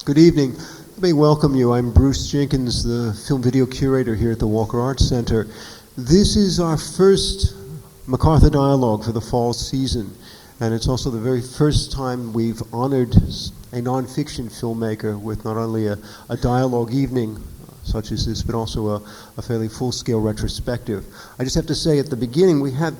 Good evening. Let me welcome you. I'm Bruce Jenkins, the film video curator here at the Walker Arts Center. This is our first MacArthur Dialogue for the fall season, and it's also the very first time we've honored a nonfiction filmmaker with not only a dialogue evening such as this, but also a fairly full-scale retrospective. I just have to say at the beginning, we had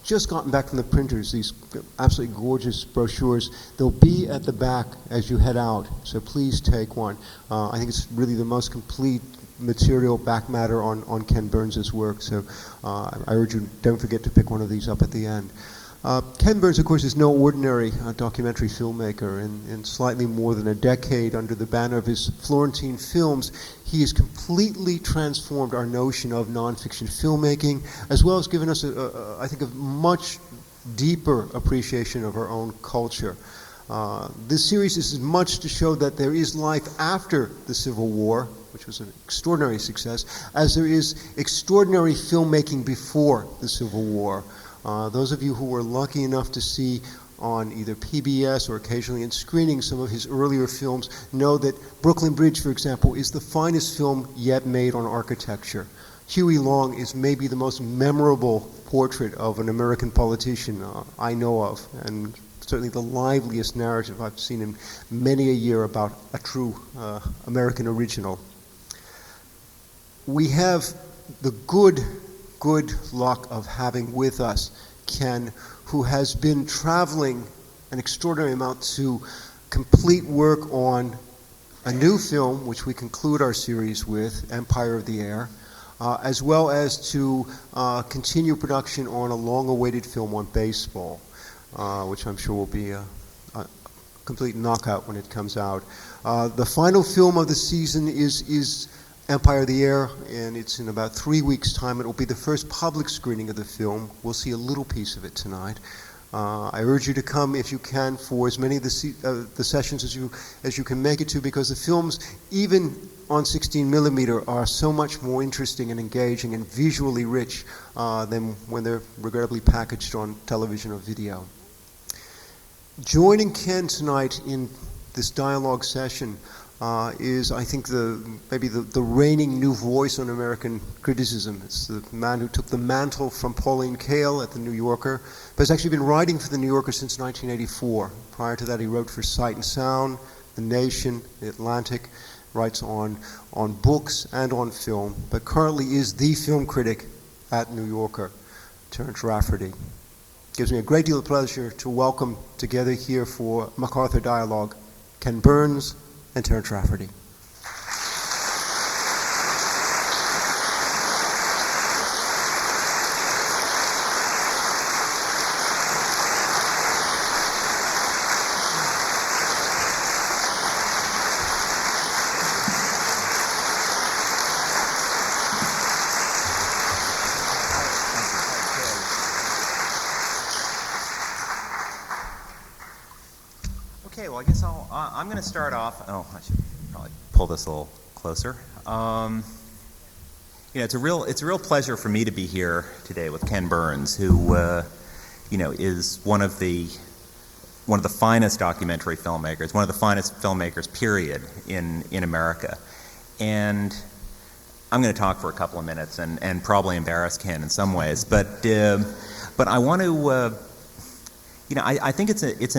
just gotten back from the printers, these absolutely gorgeous brochures. They'll be at the back as you head out, so please take one. I think it's really the most complete material back matter on Ken Burns' work, so I urge you, don't forget to pick one of these up at the end. Ken Burns, of course, is no ordinary documentary filmmaker. In slightly more than a decade, under the banner of his Florentine films, he has completely transformed our notion of nonfiction filmmaking, as well as given us, I think, a much deeper appreciation of our own culture. This series is as much to show that there is life after the Civil War, which was an extraordinary success, as there is extraordinary filmmaking before the Civil War. Those of you who were lucky enough to see on either PBS or occasionally in screenings some of his earlier films know that Brooklyn Bridge, for example, is the finest film yet made on architecture. Huey Long is maybe the most memorable portrait of an American politician I know of, and certainly the liveliest narrative I've seen in many a year about a true American original. We have the good luck of having with us Ken, who has been traveling an extraordinary amount to complete work on a new film, which we conclude our series with, Empire of the Air, as well as to continue production on a long-awaited film on baseball, which I'm sure will be a complete knockout when it comes out. The final film of the season is Empire of the Air, and it's in about 3 weeks' time. It will be the first public screening of the film. We'll see a little piece of it tonight. I urge you to come if you can for as many of the sessions as you can make it to, because the films, even on 16mm, are so much more interesting and engaging and visually rich than when they're regrettably packaged on television or video. Joining Ken tonight in this dialogue session is, I think, maybe the reigning new voice on American criticism. It's the man who took the mantle from Pauline Kael at The New Yorker, but has actually been writing for The New Yorker since 1984. Prior to that, he wrote for Sight and Sound, The Nation, The Atlantic, writes on books and on film, but currently is the film critic at New Yorker, Terrence Rafferty. It gives me a great deal of pleasure to welcome together here for MacArthur Dialogue, Ken Burns and Terrence Rafferty. Okay, well, I guess I'm going to start off. Oh, I should probably pull this a little closer. It's a real pleasure for me to be here today with Ken Burns, who is one of the finest documentary filmmakers, one of the finest filmmakers, period, in America. And I'm going to talk for a couple of minutes and probably embarrass Ken in some ways, but I want to, I think it's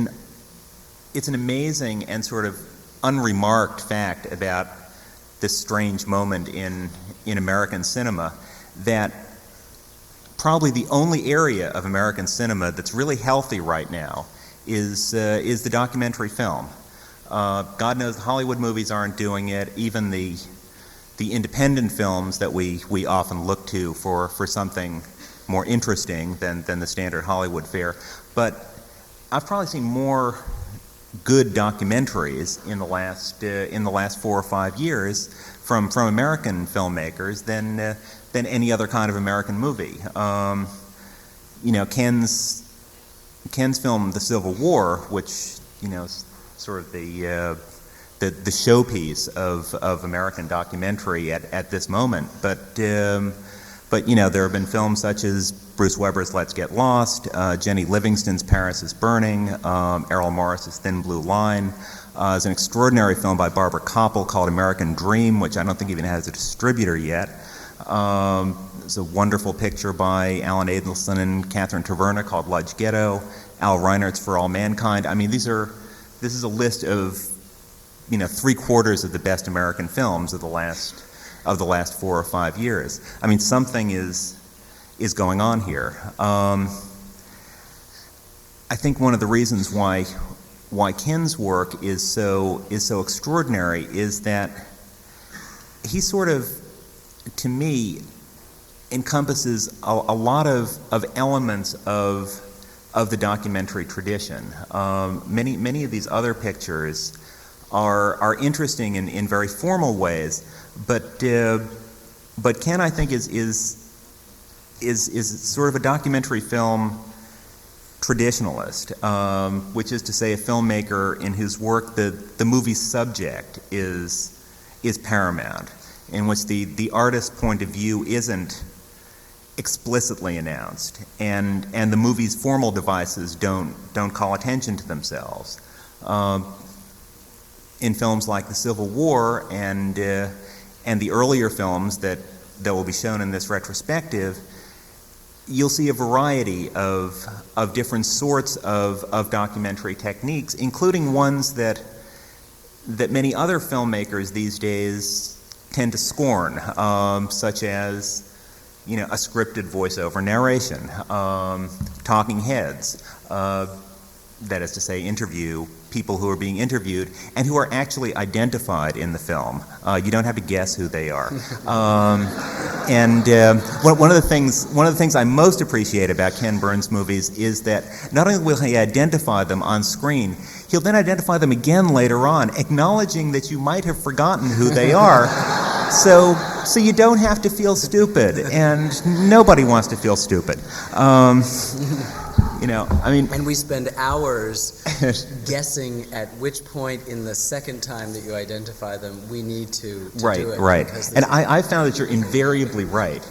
an amazing and sort of unremarked fact about this strange moment in American cinema that probably the only area of American cinema that's really healthy right now is the documentary film. God knows the Hollywood movies aren't doing it. Even the independent films that we often look to for something more interesting than the standard Hollywood fare. But I've probably seen more good documentaries in the last 4 or 5 years from American filmmakers than any other kind of American movie. Ken's film The Civil War, which is sort of the showpiece of American documentary at this moment, but But, there have been films such as Bruce Weber's Let's Get Lost, Jenny Livingston's Paris is Burning, Errol Morris's Thin Blue Line. There's an extraordinary film by Barbara Koppel called American Dream, which I don't think even has a distributor yet. There's a wonderful picture by Alan Adelson and Catherine Taverna called Ludge Ghetto, Al Reinert's For All Mankind. I mean, this is a list of, 3/4 of the best American films of the last 4 or 5 years. I mean, something is going on here. I think one of the reasons why Ken's work is so extraordinary is that he sort of, to me, encompasses a lot of elements of the documentary tradition. Many of these other pictures are interesting in very formal ways, but Ken, I think, is sort of a documentary film traditionalist, which is to say a filmmaker in whose work the movie's subject is paramount, in which the artist's point of view isn't explicitly announced, and the movie's formal devices don't call attention to themselves. In films like the Civil War and the earlier films that will be shown in this retrospective, you'll see a variety of different sorts of documentary techniques, including ones that many other filmmakers these days tend to scorn, such as a scripted voiceover narration, talking heads, that is to say, interview people who are being interviewed and who are actually identified in the film. You don't have to guess who they are. And one of the things I most appreciate about Ken Burns' movies is that not only will he identify them on screen, he'll then identify them again later on, acknowledging that you might have forgotten who they are. So you don't have to feel stupid, and nobody wants to feel stupid. And we spend hours guessing at which point in the second time that you identify them we need to do it. Right. And I found that you're invariably right.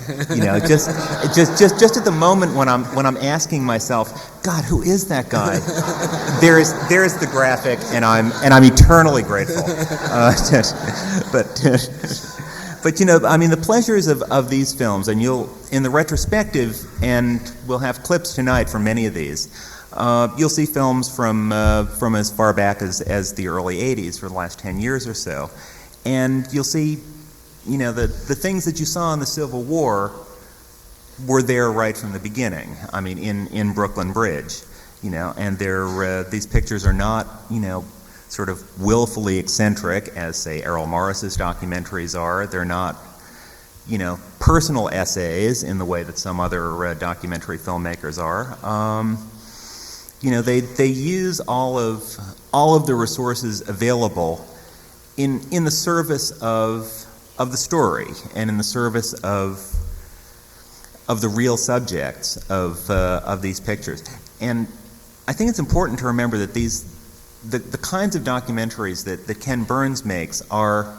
Just at the moment when I'm asking myself, God, who is that guy? There's the graphic, and I'm eternally grateful. But the pleasures of these films, and you'll, in the retrospective, and we'll have clips tonight from many of these, you'll see films from as far back as the early 80s, for the last 10 years or so. And you'll see, the things that you saw in the Civil War were there right from the beginning. I mean, in Brooklyn Bridge, and these pictures are not, sort of willfully eccentric, as, say, Errol Morris's documentaries are. They're not, personal essays in the way that some other documentary filmmakers are. They use all of the resources available in the service of the story and in the service of the real subjects of these pictures. And I think it's important to remember that the kinds of documentaries that Ken Burns makes are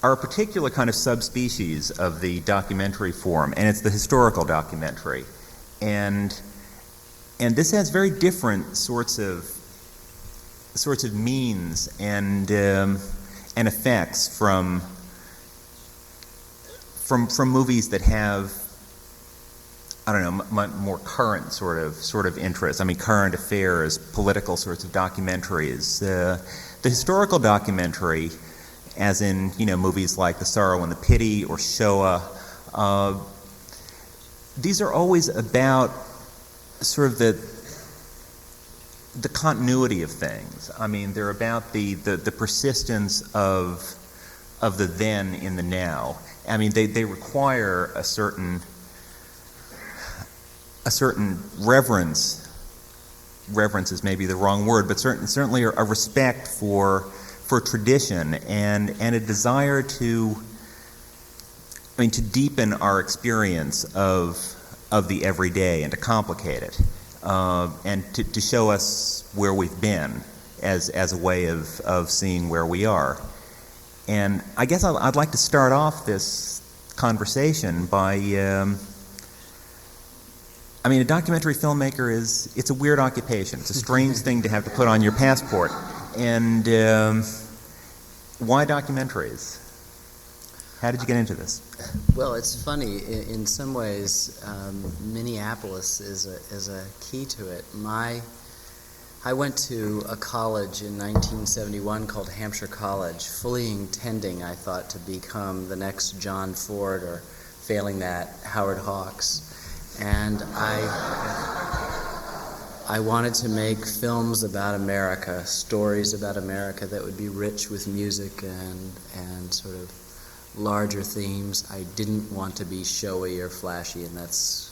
a particular kind of subspecies of the documentary form, and it's the historical documentary. And this has very different sorts of means and effects from movies that have, I don't know, more current sort of interests. I mean, current affairs, political sorts of documentaries. The historical documentary, as in movies like The Sorrow and the Pity or Shoah, these are always about sort of the continuity of things. I mean, they're about the persistence of the then in the now. I mean, they require a certain reverence. Reverence is maybe the wrong word, but certainly a respect for tradition and a desire to deepen our experience of the everyday and to complicate it, and to show us where we've been as a way of seeing where we are. And I guess I'd like to start off this conversation by, I mean, a documentary filmmaker it's a weird occupation. It's a strange thing to have to put on your passport. And why documentaries? How did you get into this? Well, it's funny. In some ways, Minneapolis is a key to it. I went to a college in 1971 called Hampshire College, fully intending, I thought, to become the next John Ford, or failing that, Howard Hawks. And I wanted to make films about America, stories about America that would be rich with music and sort of larger themes. I didn't want to be showy or flashy, and that's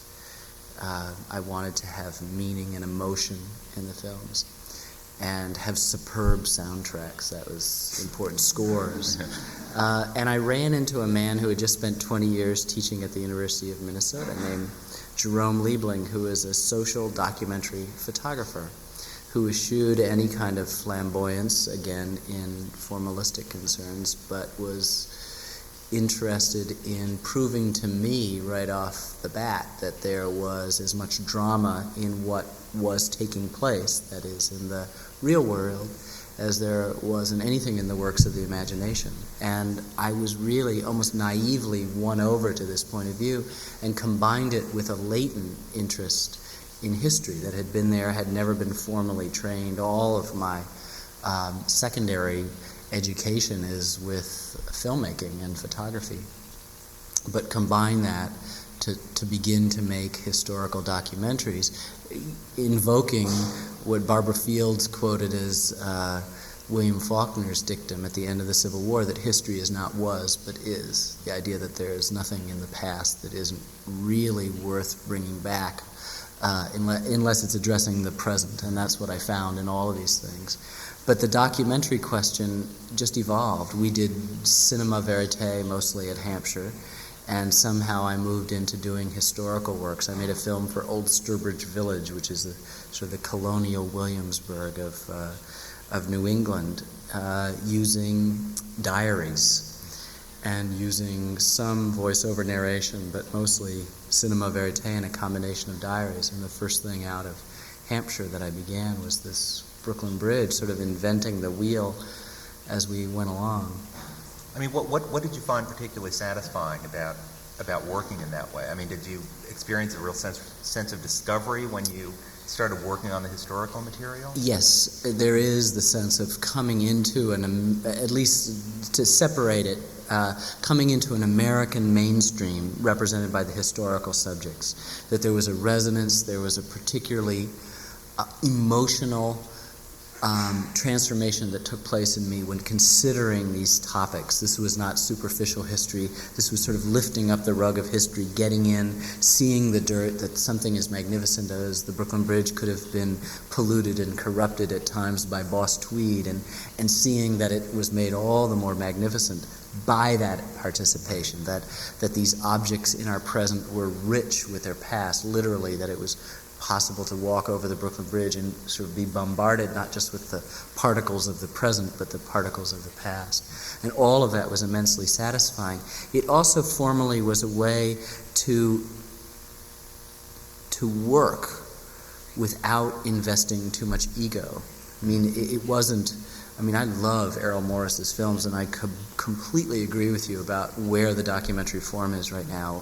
I wanted to have meaning and emotion in the films, and have superb soundtracks. That was important. Scores. And I ran into a man who had just spent 20 years teaching at the University of Minnesota named Jerome Liebling, who is a social documentary photographer who eschewed any kind of flamboyance, again, in formalistic concerns, but was interested in proving to me right off the bat that there was as much drama in what was taking place, that is, in the real world, as there was in anything in the works of the imagination. And I was really almost naively won over to this point of view and combined it with a latent interest in history that had been there, had never been formally trained. All of my secondary education is with filmmaking and photography. But combine that to begin to make historical documentaries, invoking what Barbara Fields quoted as William Faulkner's dictum at the end of the Civil War, that history is not was, but is. The idea that there is nothing in the past that isn't really worth bringing back, unless it's addressing the present, and that's what I found in all of these things. But the documentary question just evolved. We did cinema verite mostly at Hampshire, and somehow I moved into doing historical works. I made a film for Old Sturbridge Village, which is sort of the colonial Williamsburg of New England, using diaries and using some voiceover narration, but mostly cinema verite and a combination of diaries. And the first thing out of Hampshire that I began was this Brooklyn Bridge, sort of inventing the wheel as we went along. I mean, what did you find particularly satisfying about working in that way? I mean, did you experience a real sense of discovery when you started working on the historical material? Yes, there is the sense of coming into at least to separate it, coming into an American mainstream represented by the historical subjects. That there was a resonance, there was a particularly emotional transformation that took place in me when considering these topics. This was not superficial history. This was sort of lifting up the rug of history, getting in, seeing the dirt, that something as magnificent as the Brooklyn Bridge could have been polluted and corrupted at times by Boss Tweed, and seeing that it was made all the more magnificent by that participation, that these objects in our present were rich with their past, literally, that it was possible to walk over the Brooklyn Bridge and sort of be bombarded not just with the particles of the present, but the particles of the past. And all of that was immensely satisfying. It also formally was a way to work without investing too much ego. I mean, it wasn't... I mean, I love Errol Morris's films, and I completely agree with you about where the documentary form is right now.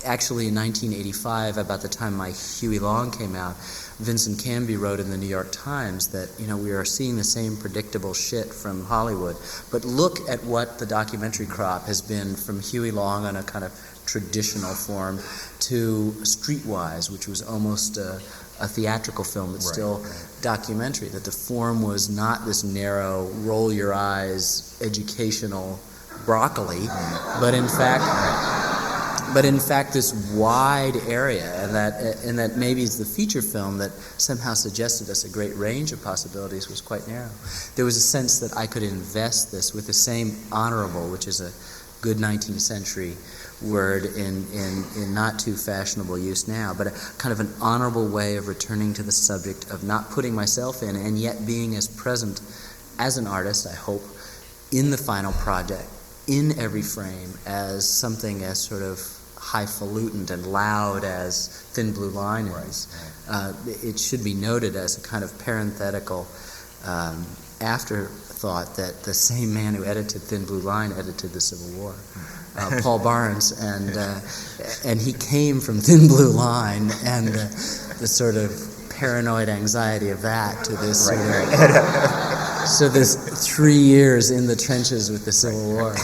Actually, in 1985, about the time my Huey Long came out, Vincent Canby wrote in the New York Times that, we are seeing the same predictable shit from Hollywood, but look at what the documentary crop has been from Huey Long on a kind of traditional form to Streetwise, which was almost a theatrical film, but still documentary, that the form was not this narrow, roll your eyes, educational broccoli, but in fact this wide area, and that maybe it's the feature film that somehow suggested us a great range of possibilities was quite narrow. There was a sense that I could invest this with the same honorable, which is a good 19th century word in not too fashionable use now, but a kind of an honorable way of returning to the subject of not putting myself in and yet being as present as an artist, I hope, in the final project in every frame as something as sort of highfalutin and loud as Thin Blue Line is. It should be noted as a kind of parenthetical afterthought that the same man who edited Thin Blue Line edited the Civil War, Paul Barnes, and he came from Thin Blue Line and the sort of paranoid anxiety of that to this sort of, so this 3 years in the trenches with the Civil War.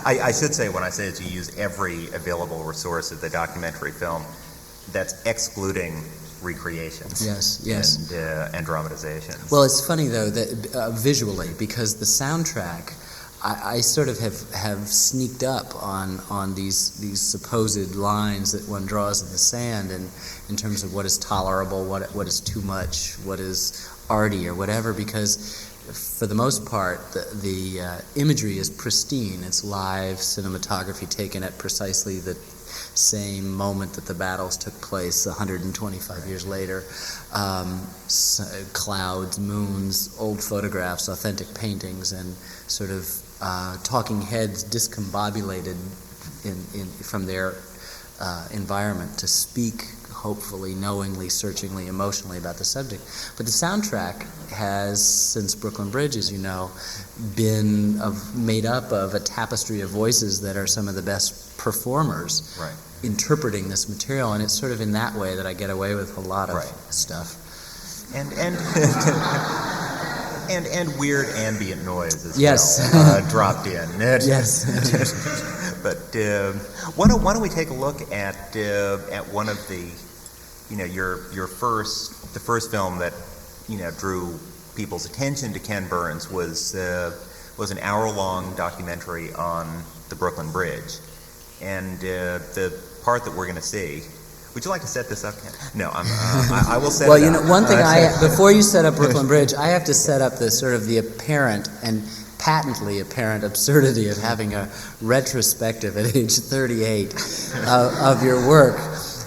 I should say, when I say that you use every available resource of the documentary film, that's excluding recreations. Yes. And dramatizations. Well, it's funny though that visually, because the soundtrack, I sort of have sneaked up on these supposed lines that one draws in the sand, and in terms of what is tolerable, what is too much, what is arty or whatever, because for the most part the imagery is pristine. It's live cinematography taken at precisely the same moment that the battles took place 125 years later. Clouds, moons, old photographs, authentic paintings, and sort of talking heads discombobulated from their environment to speak, hopefully, knowingly, searchingly, emotionally about the subject. But the soundtrack has, since Brooklyn Bridge, as you know, been made up of a tapestry of voices that are some of the best performers interpreting this material, and it's sort of in that way that I get away with a lot of stuff. And weird ambient noise as well dropped in. Yes. But why don't we take a look at one of the, the first film that drew people's attention to Ken Burns was an hour-long documentary on the Brooklyn Bridge, and the part that we're going to see. Would you like to set this up, Ken? No, I will set it up. One thing before you set up Brooklyn Bridge, I have to set up the sort of the apparent and patently apparent absurdity of having a retrospective at age 38 of your work.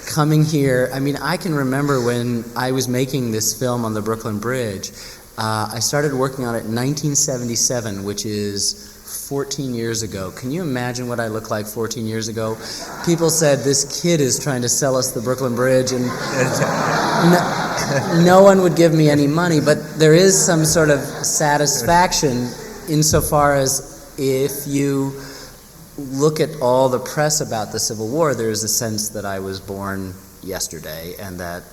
Coming here, I mean, I can remember when I was making this film on the Brooklyn Bridge. I started working on it in 1977, which is 14 years ago. Can you imagine what I looked like 14 years ago? People said, this kid is trying to sell us the Brooklyn Bridge, and no one would give me any money, but there is some sort of satisfaction insofar as if you look at all the press about the Civil War, there's a sense that I was born yesterday and that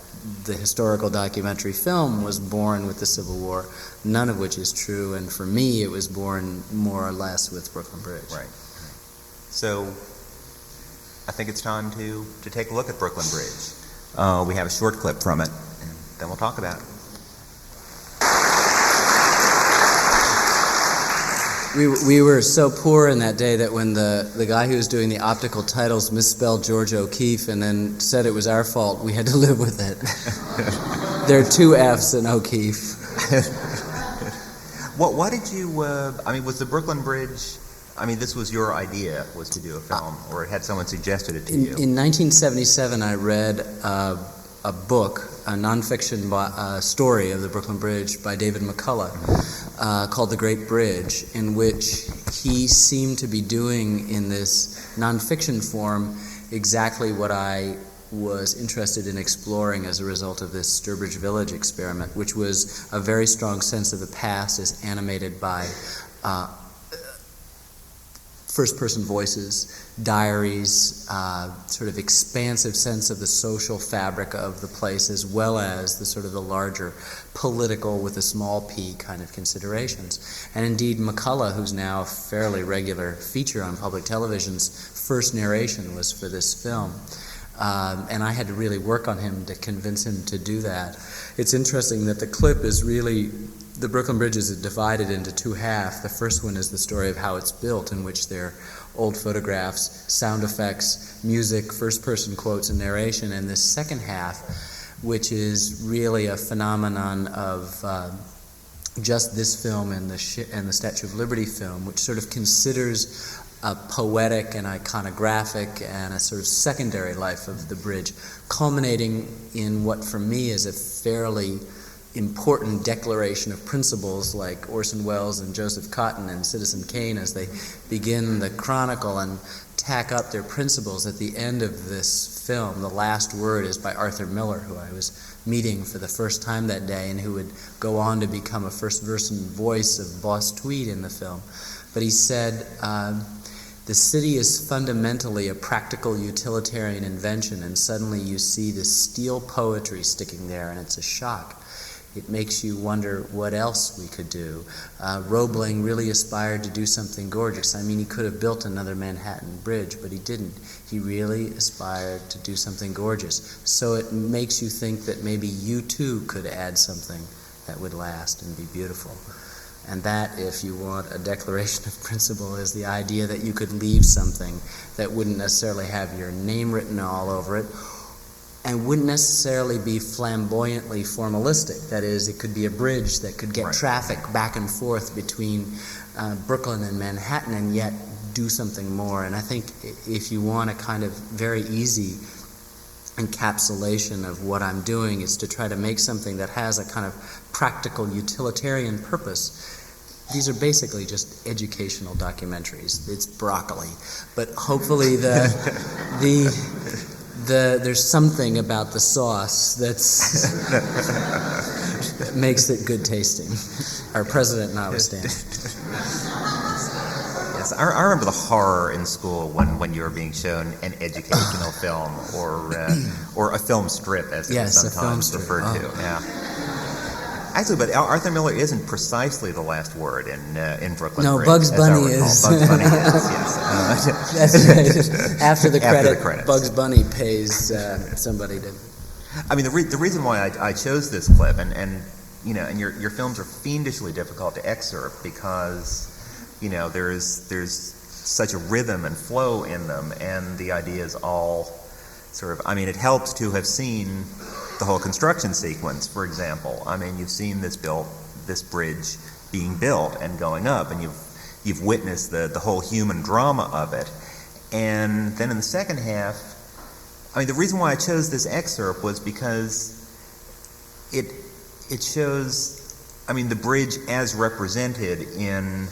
the historical documentary film was born with the Civil War, none of which is true, and for me it was born more or less with Brooklyn Bridge. Right. So I think it's time to take a look at Brooklyn Bridge. We have a short clip from it, and then we'll talk about it. We were so poor in that day that when the guy who was doing the optical titles misspelled George O'Keeffe and then said it was our fault, we had to live with it. There are two F's in O'Keeffe. Why did you, was the Brooklyn Bridge, this was your idea, was to do a film, or had someone suggested it to you? In 1977, I read a book, a nonfiction story of the Brooklyn Bridge by David McCullough, called The Great Bridge, in which he seemed to be doing in this nonfiction form exactly what I was interested in exploring as a result of this Sturbridge Village experiment, which was a very strong sense of the past as animated by first-person voices, diaries, sort of expansive sense of the social fabric of the place, as well as the sort of the larger political with a small p kind of considerations. And indeed, McCullough, who's now a fairly regular feature on public television's first narration was for this film. And I had to really work on him to convince him to do that. It's interesting that the clip is really, the Brooklyn Bridge is divided into two halves. The first one is the story of how it's built, in which there are old photographs, sound effects, music, first-person quotes, and narration. And the second half, which is really a phenomenon of just this film and the Statue of Liberty film, which sort of considers a poetic and iconographic and a sort of secondary life of the bridge, culminating in what for me is a fairly important declaration of principles like Orson Welles and Joseph Cotton and Citizen Kane as they begin the chronicle and tack up their principles at the end of this film. The last word is by Arthur Miller, who I was meeting for the first time that day and who would go on to become a first-person voice of Boss Tweed in the film. But he said, the city is fundamentally a practical utilitarian invention, and suddenly you see this steel poetry sticking there, and it's a shock. It makes you wonder what else we could do. Roebling really aspired to do something gorgeous. I mean, he could have built another Manhattan Bridge, but he didn't. He really aspired to do something gorgeous. So it makes you think that maybe you too could add something that would last and be beautiful. And that, if you want a declaration of principle, is the idea that you could leave something that wouldn't necessarily have your name written all over it, and wouldn't necessarily be flamboyantly formalistic. That is, it could be a bridge that could get traffic back and forth between Brooklyn and Manhattan and yet do something more. And I think if you want a kind of very easy encapsulation of what I'm doing, is to try to make something that has a kind of practical utilitarian purpose. These are basically just educational documentaries. It's broccoli. But hopefully there's something about the sauce that makes it good tasting. Our president notwithstanding. Yes, I remember the horror in school when you were being shown an educational film or a film strip, as it was sometimes referred to. Yeah. Actually, but Arthur Miller isn't precisely the last word in Brooklyn No, Bridge, Bugs Bunny is. Bugs Bunny is, yes. That's right. After the credits. Bugs Bunny pays somebody to. I mean, the reason why I chose this clip, and you know, and your films are fiendishly difficult to excerpt because, you know, there's such a rhythm and flow in them, and the idea is all sort of. I mean, it helps to have seen the whole construction sequence, for example. I mean, you've seen this bridge being built and going up, and you've witnessed the whole human drama of it. And then in the second half, I mean, the reason why I chose this excerpt was because it shows, I mean, the bridge as represented in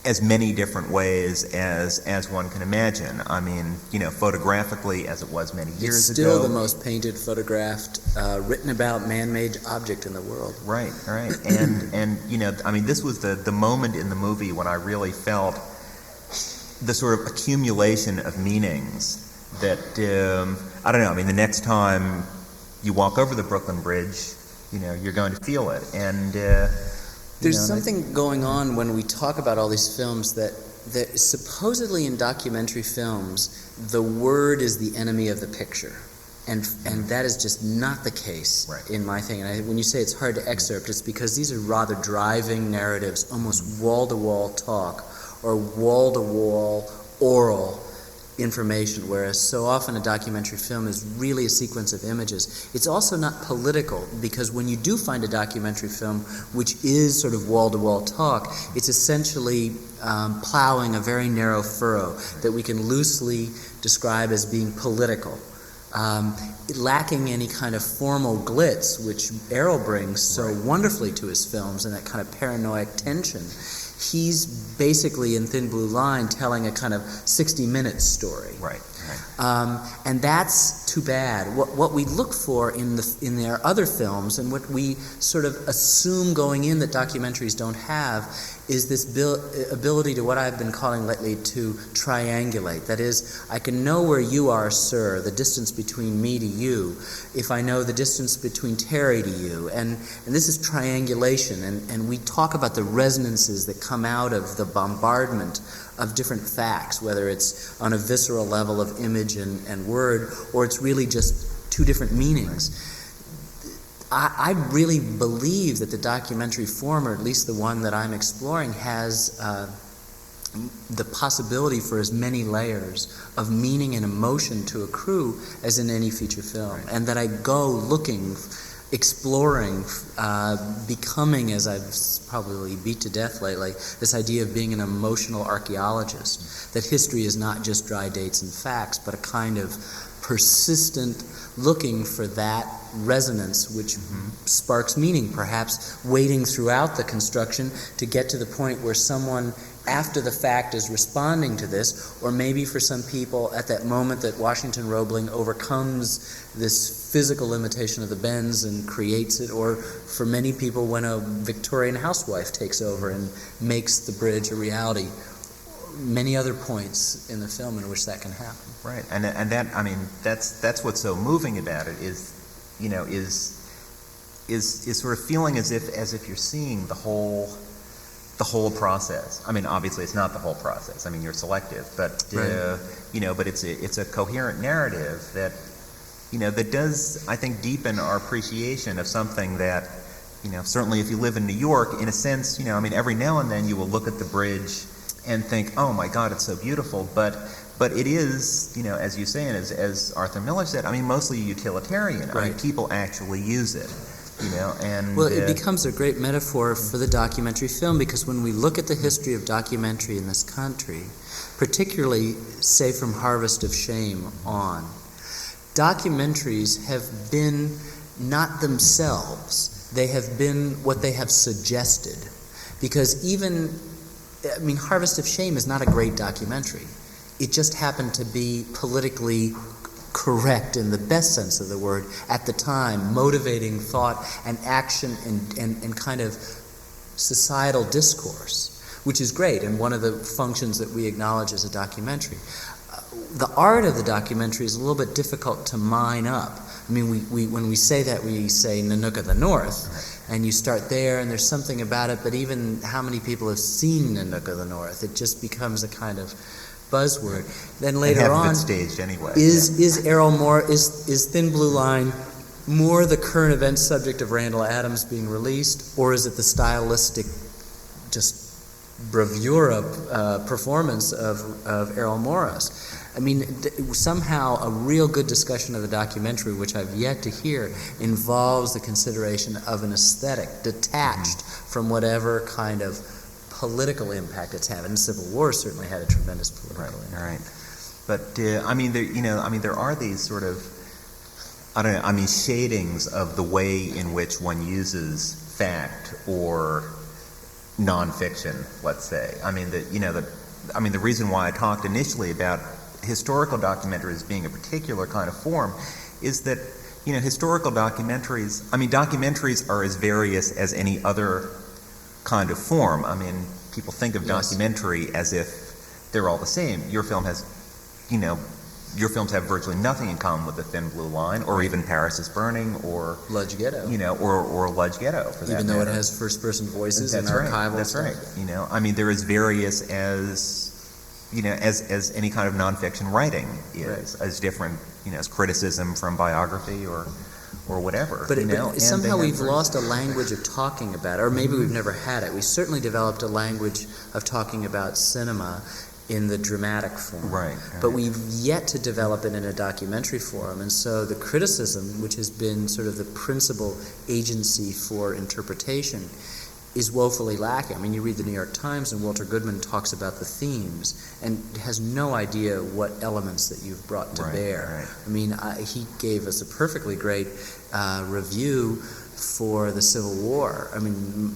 as many different ways as one can imagine. I mean, you know, photographically, as it was many years ago. It's still the most painted, photographed, written about man-made object in the world. Right. And you know, I mean, this was the moment in the movie when I really felt the sort of accumulation of meanings that, I don't know, I mean, the next time you walk over the Brooklyn Bridge, you know, you're going to feel it. And there's something going on when we talk about all these films that supposedly in documentary films, the word is the enemy of the picture. And that is just not the case in my thing. And when you say it's hard to excerpt, it's because these are rather driving narratives, almost wall-to-wall talk or wall-to-wall oral information, whereas so often a documentary film is really a sequence of images. It's also not political, because when you do find a documentary film which is sort of wall-to-wall talk, it's essentially plowing a very narrow furrow that we can loosely describe as being political. Lacking any kind of formal glitz, which Errol brings so wonderfully to his films, and that kind of paranoid tension. He's basically in Thin Blue Line telling a kind of 60-minute story. Right. And that's too bad. What we look for in their other films, and what we sort of assume going in that documentaries don't have, is this ability to what I've been calling lately to triangulate. That is, I can know where you are, sir, the distance between me to you, if I know the distance between Terry to you. And this is triangulation, and we talk about the resonances that come out of the bombardment of different facts, whether it's on a visceral level of image and word, or it's really just two different meanings. I really believe that the documentary form, or at least the one that I'm exploring, has the possibility for as many layers of meaning and emotion to accrue as in any feature film. And that I go looking, exploring, becoming, as I've probably beat to death lately, this idea of being an emotional archaeologist, that history is not just dry dates and facts, but a kind of persistent looking for that resonance which sparks meaning, perhaps waiting throughout the construction to get to the point where someone after the fact is responding to this, or maybe for some people at that moment that Washington Roebling overcomes this physical limitation of the bends and creates it, or for many people when a Victorian housewife takes over and makes the bridge a reality. Many other points in the film in which that can happen. Right, and that, I mean, that's what's so moving about it is sort of feeling as if you're seeing the whole process. I mean, obviously it's not the whole process. I mean, you're selective, but but it's a coherent narrative that that does, I think, deepen our appreciation of something that certainly if you live in New York, in a sense, I mean, every now and then you will look at the bridge and think, oh my God, it's so beautiful, but it is, as you say, and as Arthur Miller said, I mean, mostly utilitarian. Right. I mean, people actually use it, and well, it becomes a great metaphor for the documentary film, because when we look at the history of documentary in this country, particularly, say, from Harvest of Shame on, documentaries have been not themselves. They have been what they have suggested, because Harvest of Shame is not a great documentary. It just happened to be politically correct in the best sense of the word at the time, motivating thought and action and kind of societal discourse, which is great and one of the functions that we acknowledge as a documentary. The art of the documentary is a little bit difficult to mine up. I mean, when we say that, we say Nanook of the North, and you start there, and there's something about it, but even how many people have seen Nanook of the North, it just becomes a kind of buzzword. Then later on, staged anyway. Is Errol Moore, is Thin Blue Line more the current event subject of Randall Adams being released, or is it the stylistic, just bravura performance of Errol Morris? I mean, somehow a real good discussion of the documentary, which I've yet to hear, involves the consideration of an aesthetic detached from whatever kind of political impact it's had. And the Civil War certainly had a tremendous political impact. Right. But there are these sort of, shadings of the way in which one uses fact or nonfiction, let's say. The reason why I talked initially about historical documentaries being a particular kind of form is that, historical documentaries are as various as any other kind of form. I mean, people think of documentary as if they're all the same. Your films have virtually nothing in common with The Thin Blue Line, or even Paris is Burning, or Ludge Ghetto. Or Ludge Ghetto, for that even though matter. it has first-person voices and That's archival That's stuff. right. They're as various as as any kind of nonfiction writing is, as different, as criticism from biography or whatever. But somehow we've lost a language of talking about it, or maybe we've never had it. We certainly developed a language of talking about cinema in the dramatic form. Right. But we've yet to develop it in a documentary form. And so the criticism, which has been sort of the principal agency for interpretation, is woefully lacking. I mean, you read the New York Times and Walter Goodman talks about the themes and has no idea what elements that you've brought to bear. Right. I mean, he gave us a perfectly great review for the Civil War. I mean,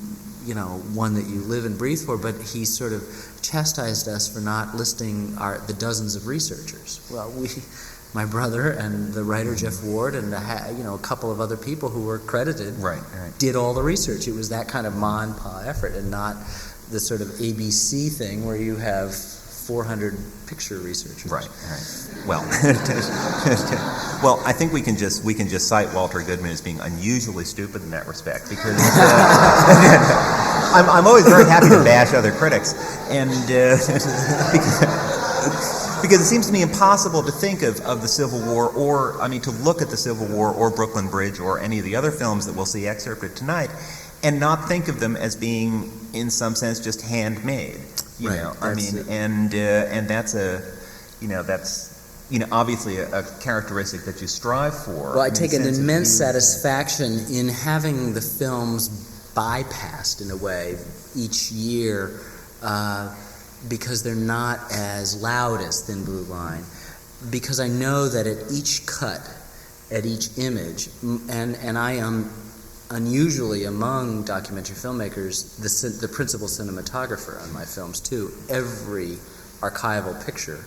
one that you live and breathe for, but he sort of chastised us for not listing the dozens of researchers. Well, my brother and the writer Jeff Ward and a couple of other people who were credited did all the research. It was that kind of ma and pa effort, and not the sort of ABC thing where you have 400 picture researchers. Right. Well, I think we can just cite Walter Goodman as being unusually stupid in that respect, because I'm always very happy to bash other critics, and because it seems to me impossible to think of the Civil War, or to look at the Civil War or Brooklyn Bridge or any of the other films that we'll see excerpted tonight, and not think of them as being, in some sense, just handmade. And that's obviously a characteristic that you strive for. Well, I take an immense satisfaction in having the films bypassed in a way each year, because they're not as loud as Thin Blue Line. because I know that at each cut, at each image, and I am unusually among documentary filmmakers the principal cinematographer on my films too. Every archival picture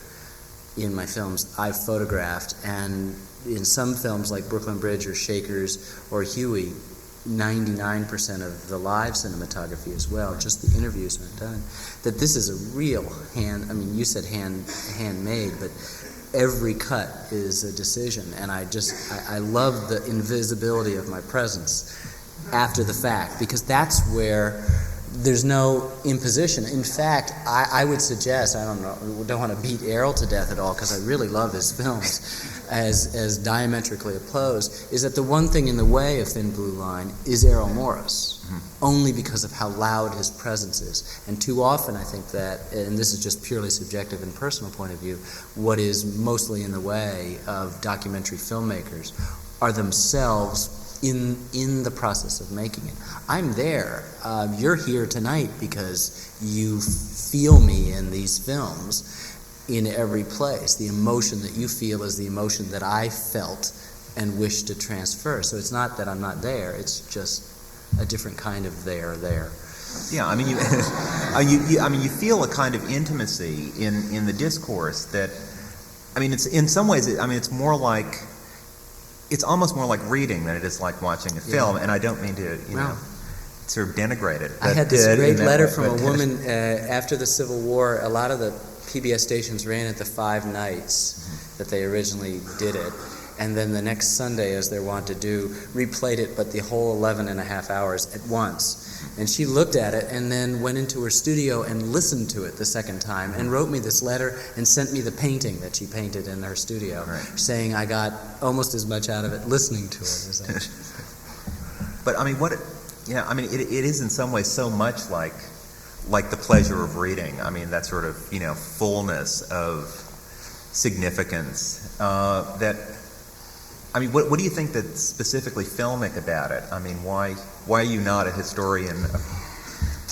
in my films I've photographed, and in some films like Brooklyn Bridge or Shakers or Huey, 99% of the live cinematography as well, just the interviews I've done, that this is a real you said handmade, but every cut is a decision, and I love the invisibility of my presence after the fact, because that's where there's no imposition. In fact, I would suggest, don't want to beat Errol to death at all, because I really love his films as diametrically opposed, is that the one thing in the way of Thin Blue Line is Errol Morris, only because of how loud his presence is. And too often I think that, and this is just purely subjective and personal point of view, what is mostly in the way of documentary filmmakers are themselves in the process of making it. I'm there. You're here tonight because you feel me in these films in every place. The emotion that you feel is the emotion that I felt and wish to transfer. So it's not that I'm not there, it's just a different kind of there. Yeah, I mean, you feel a kind of intimacy in the discourse that, I mean, it's in some ways, it's more like, it's almost more like reading than it is like watching a film, and I don't mean to, sort of denigrate it. I had this great letter from a woman after the Civil War. A lot of the PBS stations ran it the 5 nights that they originally did it, and then the next Sunday, as they're wont to do, replayed it, but the whole 11 and a half hours at once. And she looked at it and then went into her studio and listened to it the second time and wrote me this letter and sent me the painting that she painted in her studio, saying I got almost as much out of it listening to it as I did. But I mean, it is in some ways so much like the pleasure of reading. I mean, that sort of, fullness of significance that, I mean, what do you think that's specifically filmic about it? I mean, why are you not a historian,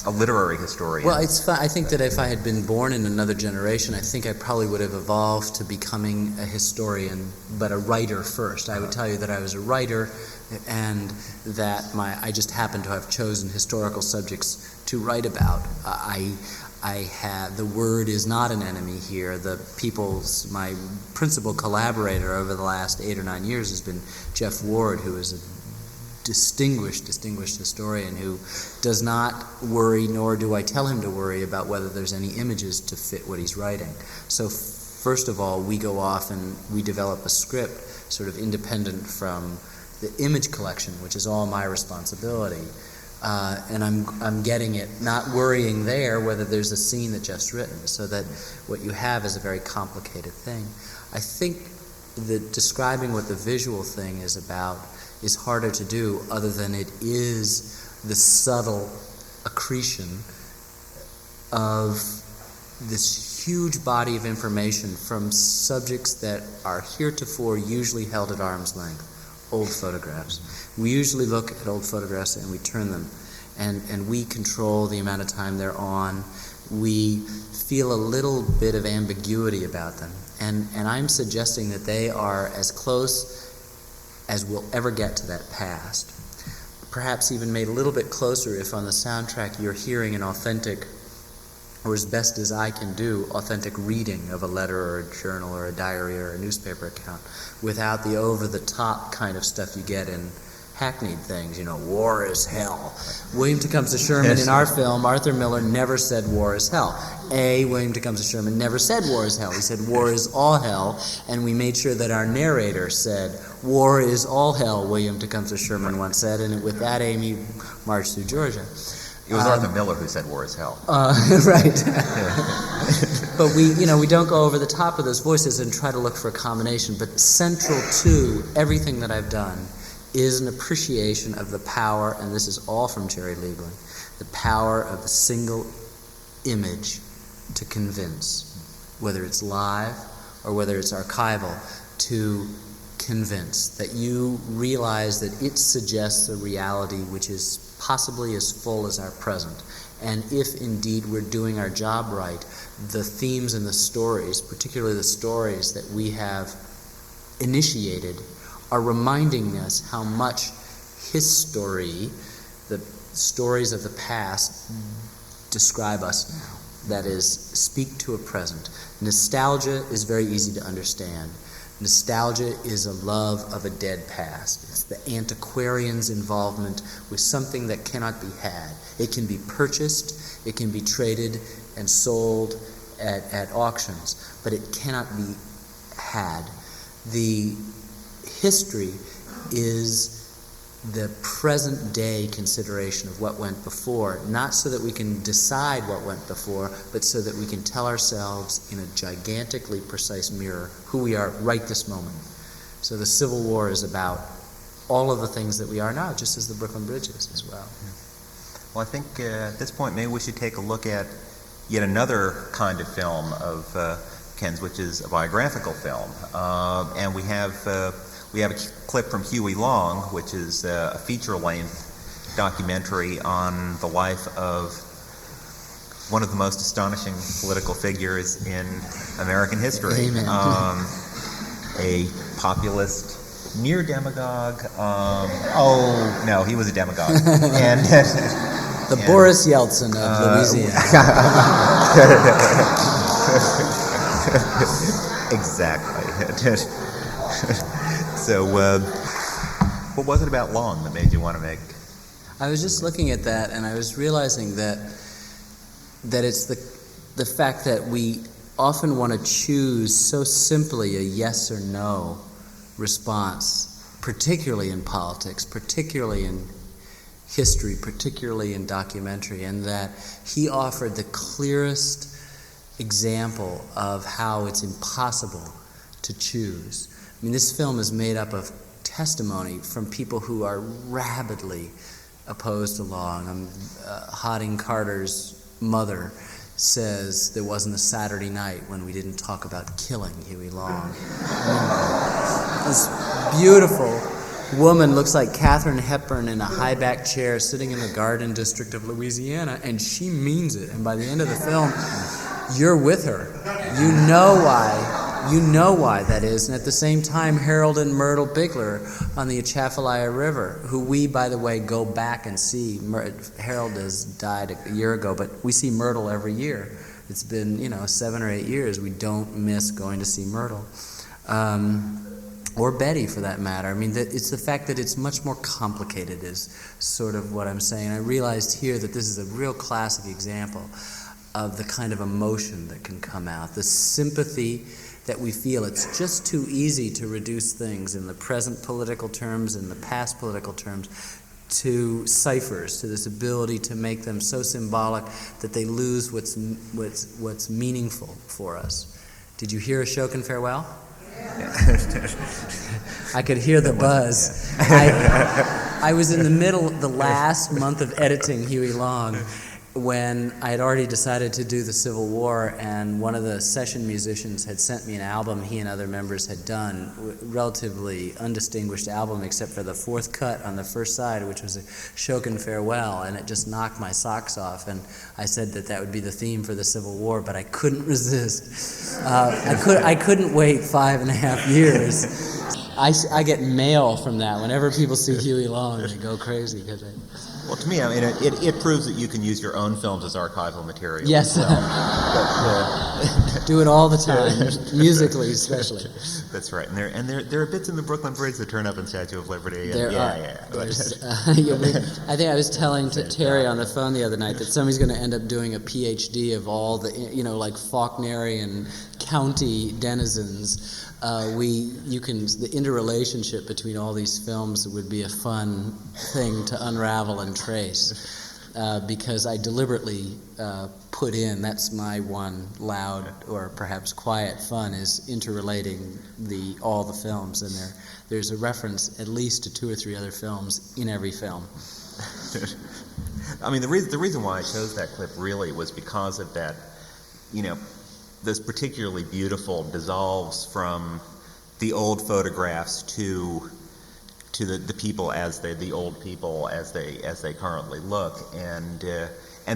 a literary historian? Well, it's fun. I think that if I had been born in another generation, I think I probably would have evolved to becoming a historian, but a writer first. I would tell you that I was a writer, and that I just happened to have chosen historical subjects to write about. The word is not an enemy here. My principal collaborator over the last 8 or 9 years has been Jeff Ward, who is a distinguished historian who does not worry, nor do I tell him to worry about whether there's any images to fit what he's writing. So first of all, we go off and we develop a script sort of independent from the image collection, which is all my responsibility. And I'm getting it, not worrying there whether there's a scene that Jeff's written, so that what you have is a very complicated thing. I think that describing what the visual thing is about is harder to do, other than it is the subtle accretion of this huge body of information from subjects that are heretofore usually held at arm's length. Old photographs. We usually look at old photographs and we turn them, and we control the amount of time they're on. We feel a little bit of ambiguity about them, and I'm suggesting that they are as close as we'll ever get to that past. Perhaps even made a little bit closer if on the soundtrack you're hearing an authentic, or as best as I can do, authentic reading of a letter or a journal or a diary or a newspaper account, without the over-the-top kind of stuff you get in hackneyed things, war is hell. William Tecumseh Sherman in our film, Arthur Miller, never said war is hell. William Tecumseh Sherman never said war is hell. He said war is all hell, and we made sure that our narrator said war is all hell, William Tecumseh Sherman once said, and with that Amy marched through Georgia. It was Arthur Miller who said war is hell. Right. But we don't go over the top of those voices and try to look for a combination. But central to everything that I've done is an appreciation of the power, and this is all from Jerry Liebling, the power of a single image to convince, whether it's live or whether it's archival, to convinced, that you realize that it suggests a reality which is possibly as full as our present. And if indeed we're doing our job right, the themes and the stories, particularly the stories that we have initiated, are reminding us how much history, the stories of the past, describe us now. That is, speak to a present. Nostalgia is very easy to understand. Nostalgia is a love of a dead past. It's the antiquarian's involvement with something that cannot be had. It can be purchased, it can be traded and sold at auctions, but it cannot be had. The history is the present day consideration of what went before, not so that we can decide what went before, but so that we can tell ourselves in a gigantically precise mirror who we are right this moment. So the Civil War is about all of the things that we are now, just as the Brooklyn Bridge is as well. Well, I think at this point maybe we should take a look at yet another kind of film of Ken's, which is a biographical film. And we have a clip from Huey Long, which is a feature-length documentary on the life of one of the most astonishing political figures in American history. Amen. A populist, near demagogue. Oh, no, he was a demagogue. And The Boris Yeltsin of Louisiana. Exactly. So, what was it about Long that made you want to make? I was just looking at that, and I was realizing that it's the fact that we often want to choose so simply a yes or no response, particularly in politics, particularly in history, particularly in documentary, and that he offered the clearest example of how it's impossible to choose. I mean, this film is made up of testimony from people who are rabidly opposed to Long. Harding Carter's mother says there wasn't a Saturday night when we didn't talk about killing Huey Long. This beautiful woman looks like Katharine Hepburn in a high-back chair sitting in the Garden District of Louisiana, and she means it. And by the end of the film, you're with her. You know why that is. And at the same time, Harold and Myrtle Bigler on the Atchafalaya River, who we, by the way, go back and see. Harold has died a year ago, but we see Myrtle every year. It's been, 7 or 8 years. We don't miss going to see Myrtle. Or Betty, for that matter. I mean, it's the fact that it's much more complicated is sort of what I'm saying. I realized here that this is a real classic example of the kind of emotion that can come out, the sympathy that we feel. It's just too easy to reduce things in the present political terms, in the past political terms, to ciphers, to this ability to make them so symbolic that they lose what's meaningful for us. Did you hear Ashokan Farewell? I could hear the buzz. I was in the middle of the last month of editing Huey Long when I had already decided to do the Civil War, and one of the session musicians had sent me an album he and other members had done, relatively undistinguished album except for the fourth cut on the first side, which was a Ashokan Farewell, and it just knocked my socks off. And I said that would be the theme for the Civil War, but I couldn't resist. I couldn't wait 5.5 years. I get mail from that. Whenever people see Huey Long, they go crazy because Well, to me, I mean, it proves that you can use your own films as archival material. Yes. Do it all the time, musically especially. That's right. And there are bits in the Brooklyn Bridge that turn up in Statue of Liberty. There are. I think I was telling to Terry on the phone the other night that somebody's going to end up doing a PhD of all the, like Faulknerian county denizens. The interrelationship between all these films would be a fun thing to unravel and trace, because I deliberately put in, that's my one loud or perhaps quiet fun, is interrelating all the films, and there's a reference at least to 2 or 3 other films in every film. I mean, the reason why I chose that clip really was because of that, this particularly beautiful dissolves from the old photographs to the people as the old people as they currently look, and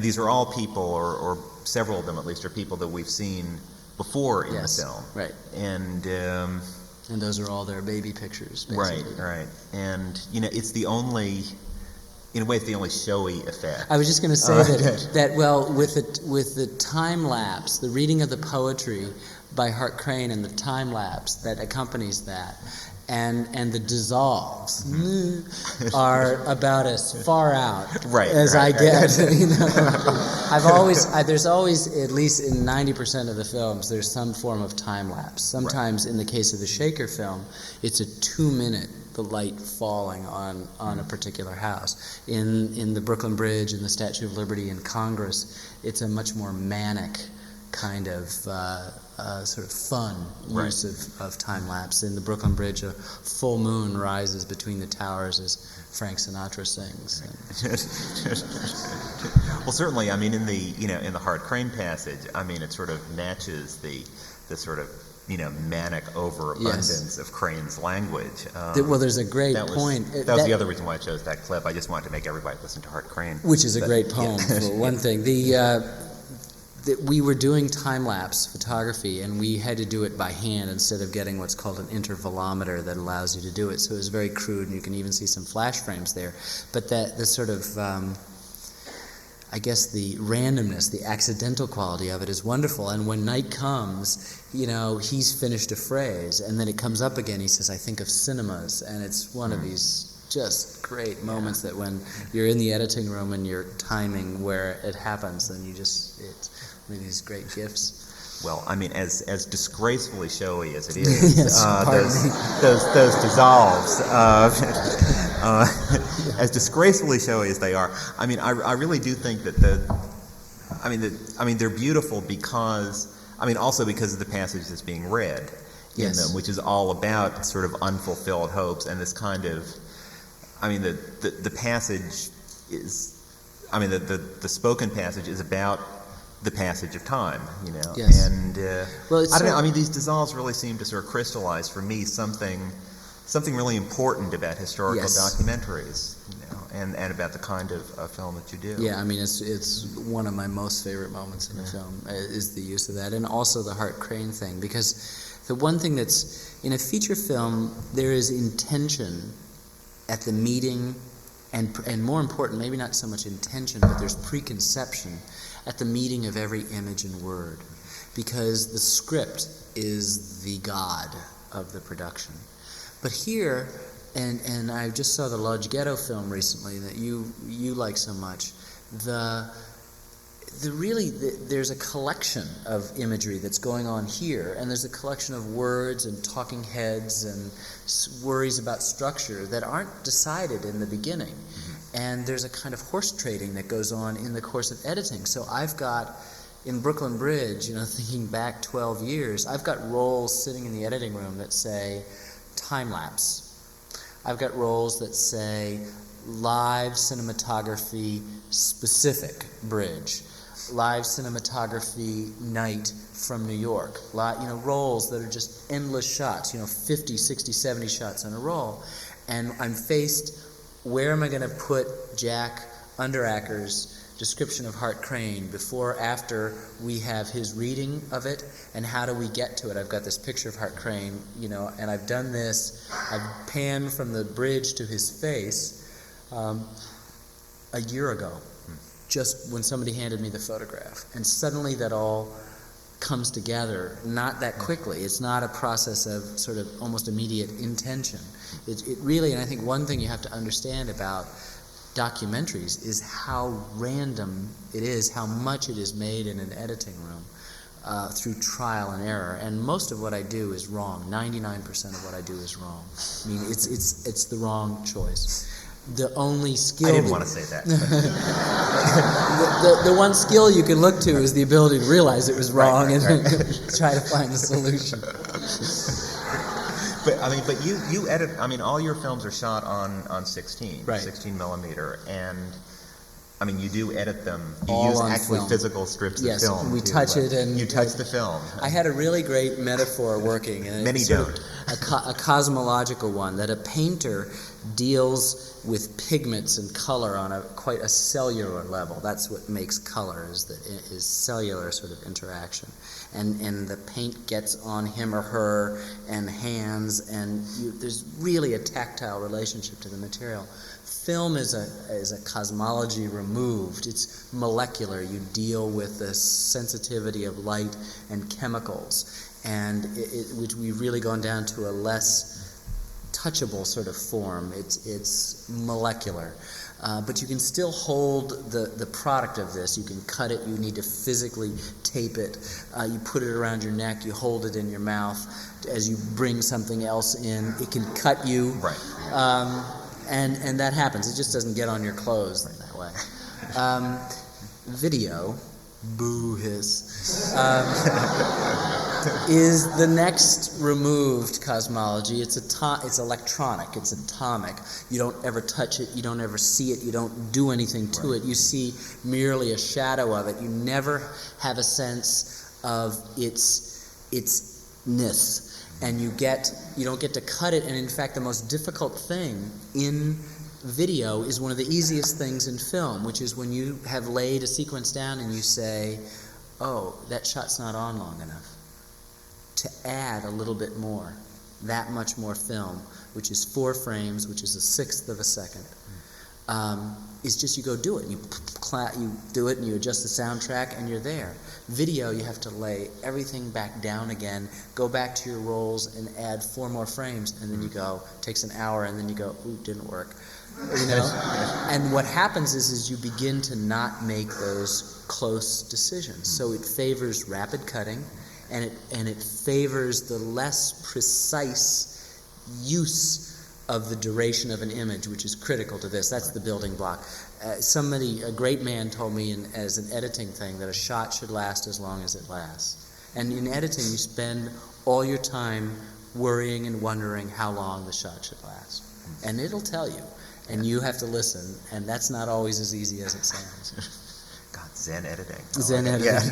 these are all people, or several of them at least, are people that we've seen before in the film, right, and those are all their baby pictures, basically. Right, and it's the only. In a way, it's the only showy effect. I was just going to say that with the time lapse, the reading of the poetry by Hart Crane and the time lapse that accompanies that, and the dissolves are about as far out as I get. There's always, at least in 90% of the films, there's some form of time lapse. Sometimes, in the case of the Shaker film, it's a 2-minute. The light falling on a particular house. In the Brooklyn Bridge and the Statue of Liberty in Congress, it's a much more manic kind of sort of fun use of time lapse. In the Brooklyn Bridge, a full moon rises between the towers as Frank Sinatra sings. Well, certainly, I mean, in the Hart Crane passage, I mean, it sort of matches the sort of manic overabundance of Crane's language. Well, there's a great point. That was the other reason why I chose that clip. I just wanted to make everybody listen to Hart Crane. Which is a great poem, for one thing. We were doing time-lapse photography, and we had to do it by hand instead of getting what's called an intervalometer that allows you to do it. So it was very crude, and you can even see some flash frames there. But the sort of... I guess the randomness, the accidental quality of it is wonderful. And when night comes, he's finished a phrase, and then it comes up again. He says, "I think of cinemas," and it's one of these just great moments that when you're in the editing room and you're timing where it happens, then it's one of these great gifts. Well, I mean, as disgracefully showy as it is, those dissolves, as disgracefully showy as they are, I mean, I really do think that they're beautiful because, also because of the passage that's being read in them, which is all about sort of unfulfilled hopes and this kind of, the passage is, the spoken passage is about the passage of time, Yes. And I don't know. I mean, these dissolves really seem to sort of crystallize for me something really important about historical documentaries, and about the kind of film that you do. Yeah, I mean, it's one of my most favorite moments in the film is the use of that, and also the Hart Crane thing, because the one thing that's in a feature film, there is intention at the meeting, and more important, maybe not so much intention, but there's preconception at the meeting of every image and word, because the script is the god of the production. But here, and I just saw the Lodge Ghetto film recently that you like so much, there's a collection of imagery that's going on here, and there's a collection of words and talking heads and worries about structure that aren't decided in the beginning. And there's a kind of horse trading that goes on in the course of editing. So I've got, in Brooklyn Bridge, thinking back 12 years, I've got rolls sitting in the editing room that say time-lapse. I've got rolls that say live cinematography specific bridge, live cinematography night from New York, rolls that are just endless shots, 50, 60, 70 shots on a roll. And I'm faced, where am I going to put Jack Underacker's description of Hart Crane before, after we have his reading of it, and how do we get to it? I've got this picture of Hart Crane, and I've done this. I've panned from the bridge to his face a year ago, just when somebody handed me the photograph. And suddenly that all comes together, not that quickly. It's not a process of sort of almost immediate intention. It really, and I think one thing you have to understand about documentaries is how random it is, how much it is made in an editing room through trial and error. And most of what I do is wrong. 99% of what I do is wrong. I mean, it's the wrong choice. The only skill... I didn't want to say that. the one skill you can look to is the ability to realize it was wrong and try to find the solution. But you edit. All your films are shot on 16 right. 16 millimeter, and I mean, you do edit them. You All use on actually film. physical strips Yes, of film. we touch it and you touch the film. I had a really great metaphor working, and Many it's sort don't. of a cosmological one, that a painter deals with pigments and color on quite a cellular level. That's what makes color, is cellular sort of interaction, and the paint gets on him or her and hands, and there's really a tactile relationship to the material. Film is a cosmology removed. It's molecular. You deal with the sensitivity of light and chemicals, and which we've really gone down to a less touchable sort of form. It's molecular, but you can still hold the product of this. You can cut it. You need to physically tape it. You put it around your neck. You hold it in your mouth. As you bring something else in, it can cut you. Right. And that happens. It just doesn't get on your clothes that way. Video, boo hiss, is the next removed cosmology. It's electronic. It's atomic. You don't ever touch it. You don't ever see it. You don't do anything to it. You see merely a shadow of it. You never have a sense of its-ness. And you don't get to cut it, and in fact the most difficult thing in video is one of the easiest things in film, which is when you have laid a sequence down and you say, oh, that shot's not on long enough, to add a little bit more, that much more film, which is 4 frames, which is 1/6 of a second. It's just you go do it. You do it and you adjust the soundtrack and you're there. Video, you have to lay everything back down again, go back to your rolls and add 4 more frames, and then you go, takes an hour, and then you go, ooh, didn't work. You know? And what happens is you begin to not make those close decisions. So it favors rapid cutting, and it favors the less precise use of the duration of an image, which is critical to this. That's the building block. A great man told me as an editing thing that a shot should last as long as it lasts. And in editing, you spend all your time worrying and wondering how long the shot should last. And it'll tell you. And you have to listen, and that's not always as easy as it sounds. God, Zen editing. Zen editing. Yeah.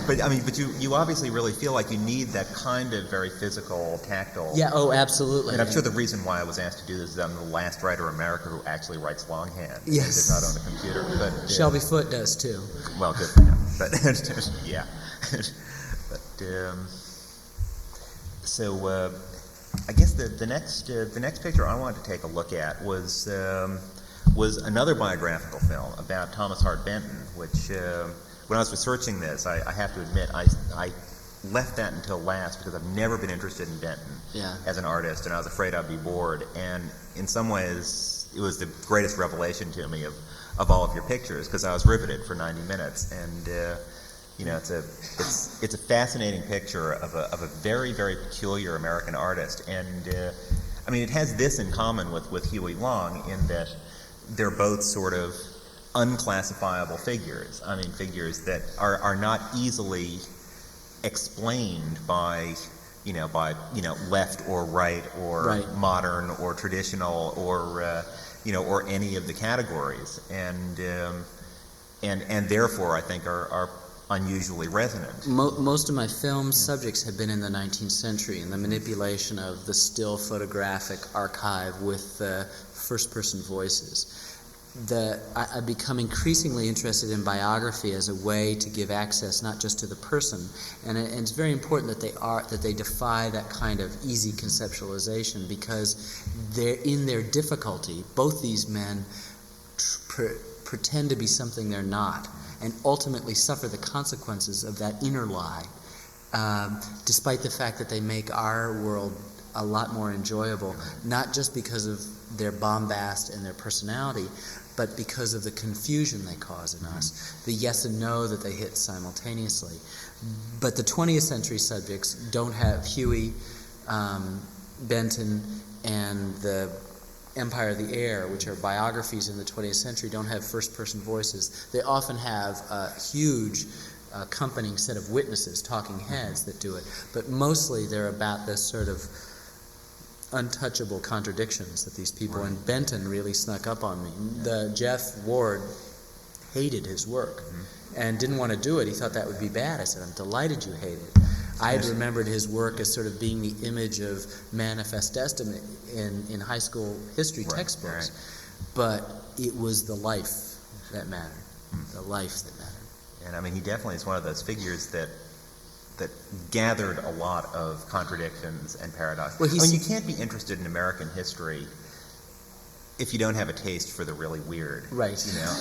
But you obviously really feel like you need that kind of very physical, tactile. Yeah, oh, absolutely. And I'm sure the reason why I was asked to do this is I'm the last writer in America who actually writes longhand. Yes. Does not own a computer. But, Shelby Foote does too. Well, good for him. But, yeah. So I guess the next picture I wanted to take a look at was another biographical film about Thomas Hart Benton, which when I was researching this, I have to admit I left that until last because I've never been interested in Benton as an artist, and I was afraid I'd be bored. And in some ways, it was the greatest revelation to me of all of your pictures, because I was riveted for 90 minutes. And it's a fascinating picture of a very, very peculiar American artist. And it has this in common with Huey Long, in that they're both sort of unclassifiable figures. I mean, figures that are not easily explained by left or right or modern or traditional or any of the categories, and therefore I think are unusually resonant. Most of my film subjects have been in the 19th century, and the manipulation of the still photographic archive with first-person voices. I've become increasingly interested in biography as a way to give access not just to the person, and it's very important that they defy that kind of easy conceptualization, because in their difficulty, both these men pretend to be something they're not, and ultimately suffer the consequences of that inner lie, despite the fact that they make our world a lot more enjoyable, not just because of their bombast and their personality, but because of the confusion they cause in us, the yes and no that they hit simultaneously. But the 20th century subjects don't have Huey, Benton, and the Empire of the Air, which are biographies in the 20th century, don't have first-person voices. They often have a huge accompanying set of witnesses, talking heads, that do it. But mostly they're about this sort of untouchable contradictions that these people, and Benton really snuck up on me. Jeff Ward hated his work and didn't want to do it. He thought that would be bad. I said, I'm delighted you hate it. I had remembered his work as sort of being the image of manifest destiny in high school history textbooks. But it was the life that mattered. The life that mattered. And I mean, he definitely is one of those figures that gathered a lot of contradictions and paradoxes. Well, I mean, you can't be interested in American history if you don't have a taste for the really weird. Right. You know?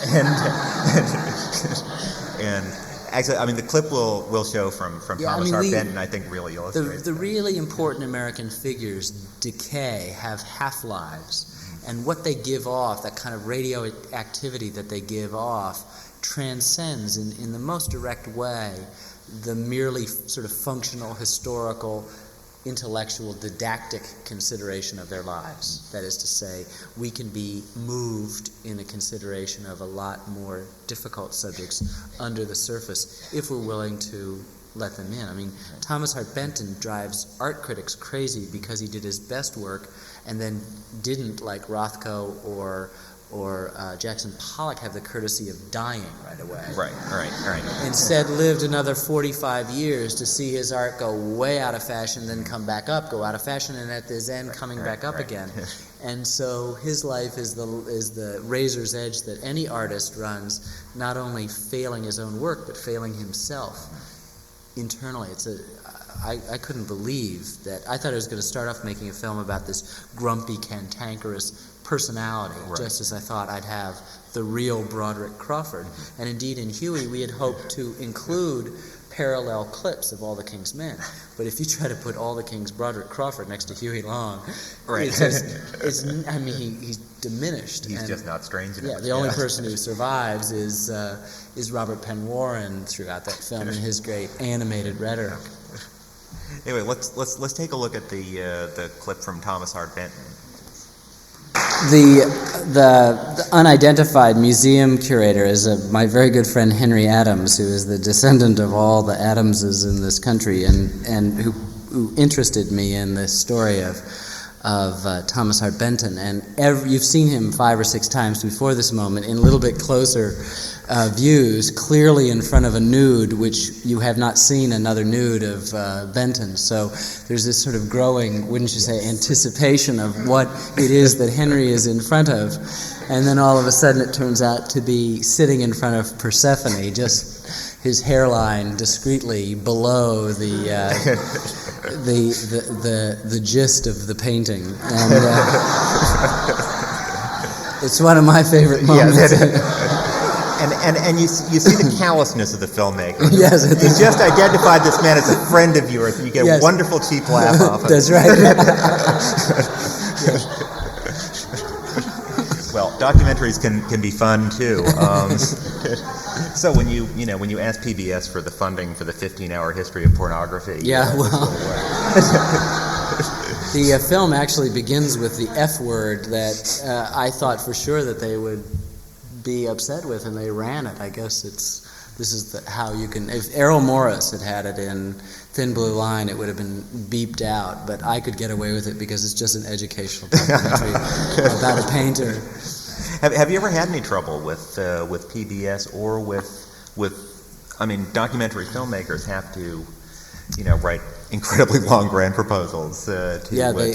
And actually, I mean, the clip we'll show from Thomas Hart Benton, I think, really illustrates the really important American figures decay, have half-lives, and what they give off, that kind of radioactivity that they give off, transcends in the most direct way the merely sort of functional, historical, intellectual, didactic consideration of their lives. That is to say, we can be moved in a consideration of a lot more difficult subjects under the surface if we're willing to let them in. I mean, Thomas Hart Benton drives art critics crazy because he did his best work and then didn't, like Rothko or Jackson Pollock, have the courtesy of dying right away. Right. Instead, lived another 45 years to see his art go way out of fashion, then come back up, go out of fashion, and at his end coming back up again. And so his life is the razor's edge that any artist runs, not only failing his own work, but failing himself internally. I couldn't believe that. I thought I was going to start off making a film about this grumpy, cantankerous personality, just as I thought I'd have the real Broderick Crawford. And indeed, in Huey, we had hoped to include parallel clips of All the King's Men. But if you try to put All the King's Broderick Crawford next to Huey Long, he's diminished. He's just not strange enough. Yeah, the only person who survives is Robert Penn Warren throughout that film in his great animated rhetoric. Anyway, let's take a look at the clip from Thomas Hart Benton. The unidentified museum curator is my very good friend Henry Adams, who is the descendant of all the Adamses in this country, and who interested me in this story of Thomas Hart Benton. And you've seen him 5 or 6 times before this moment in a little bit closer views, clearly in front of a nude, which you have not seen another nude of Benton. So there's this sort of growing, wouldn't you say, anticipation of what it is that Henry is in front of. And then all of a sudden it turns out to be sitting in front of Persephone, just his hairline discreetly below the gist of the painting. And it's one of my favorite moments. And you see the callousness of the filmmaker. Yes. You just identified this man as a friend of yours, and you get a wonderful cheap laugh off of it. That's right. Well, documentaries can be fun too. So when you ask PBS for the funding for the 15-hour history of pornography, the film actually begins with the F word that I thought for sure that they would be upset with, and they ran it. I guess this is how you can. If Errol Morris had it in Thin Blue Line, it would have been beeped out. But I could get away with it because it's just an educational documentary about a painter. Have you ever had any trouble with PBS or with? I mean, documentary filmmakers have to, write incredibly long grant proposals to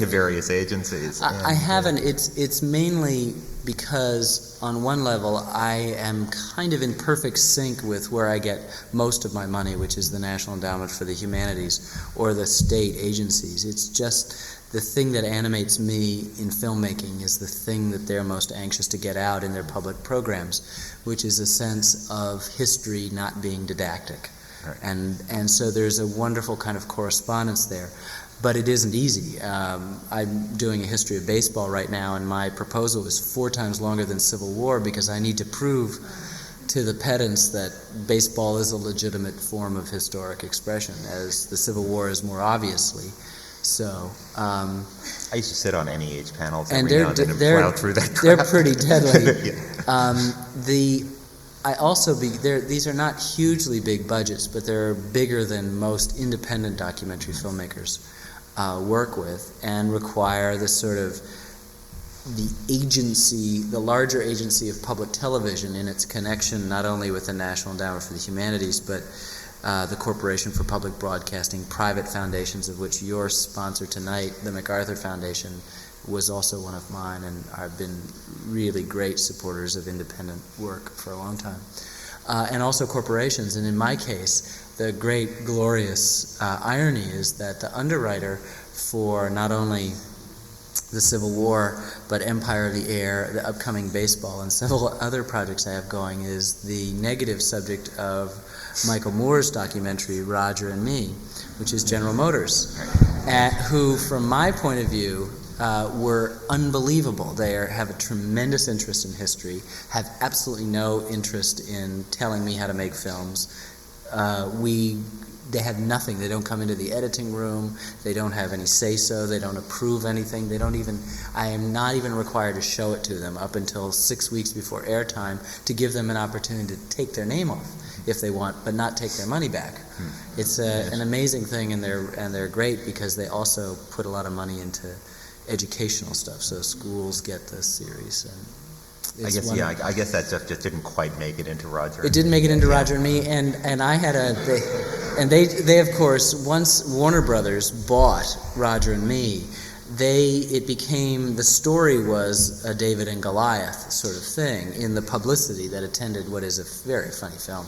various agencies. I haven't. It's mainly because on one level I am kind of in perfect sync with where I get most of my money, which is the National Endowment for the Humanities or the state agencies. It's just the thing that animates me in filmmaking is the thing that they're most anxious to get out in their public programs, which is a sense of history not being didactic. Right. And so there's a wonderful kind of correspondence there. But it isn't easy. I'm doing a history of baseball right now, and my proposal is 4 times longer than Civil War because I need to prove to the pedants that baseball is a legitimate form of historic expression, as the Civil War is more obviously. So I used to sit on NEH panels and every now and then and plow through that crap. They're pretty deadly. Yeah. These are not hugely big budgets, but they're bigger than most independent documentary filmmakers. work with, and require this sort of the agency, the larger agency of public television in its connection not only with the National Endowment for the Humanities, but the Corporation for Public Broadcasting, private foundations of which your sponsor tonight, the MacArthur Foundation, was also one of mine, and I've been really great supporters of independent work for a long time. And also corporations, and in my case, the great glorious irony is that the underwriter for not only the Civil War, but Empire of the Air, the upcoming baseball, and several other projects I have going is the negative subject of Michael Moore's documentary, Roger and Me, which is General Motors, who, from my point of view, were unbelievable. They have a tremendous interest in history, have absolutely no interest in telling me how to make films. They have nothing. They don't come into the editing room. They don't have any say-so. They don't approve anything. I am not even required to show it to them up until 6 weeks before airtime to give them an opportunity to take their name off if they want, but not take their money back. It's an amazing thing, and they're great because they also put a lot of money into educational stuff. So schools get this series. And I guess that stuff just didn't quite make it into Roger. It didn't make it into Roger and Me, and I had they of course, once Warner Brothers bought Roger and Me, it became, the story was a David and Goliath sort of thing in the publicity that attended what is a very funny film.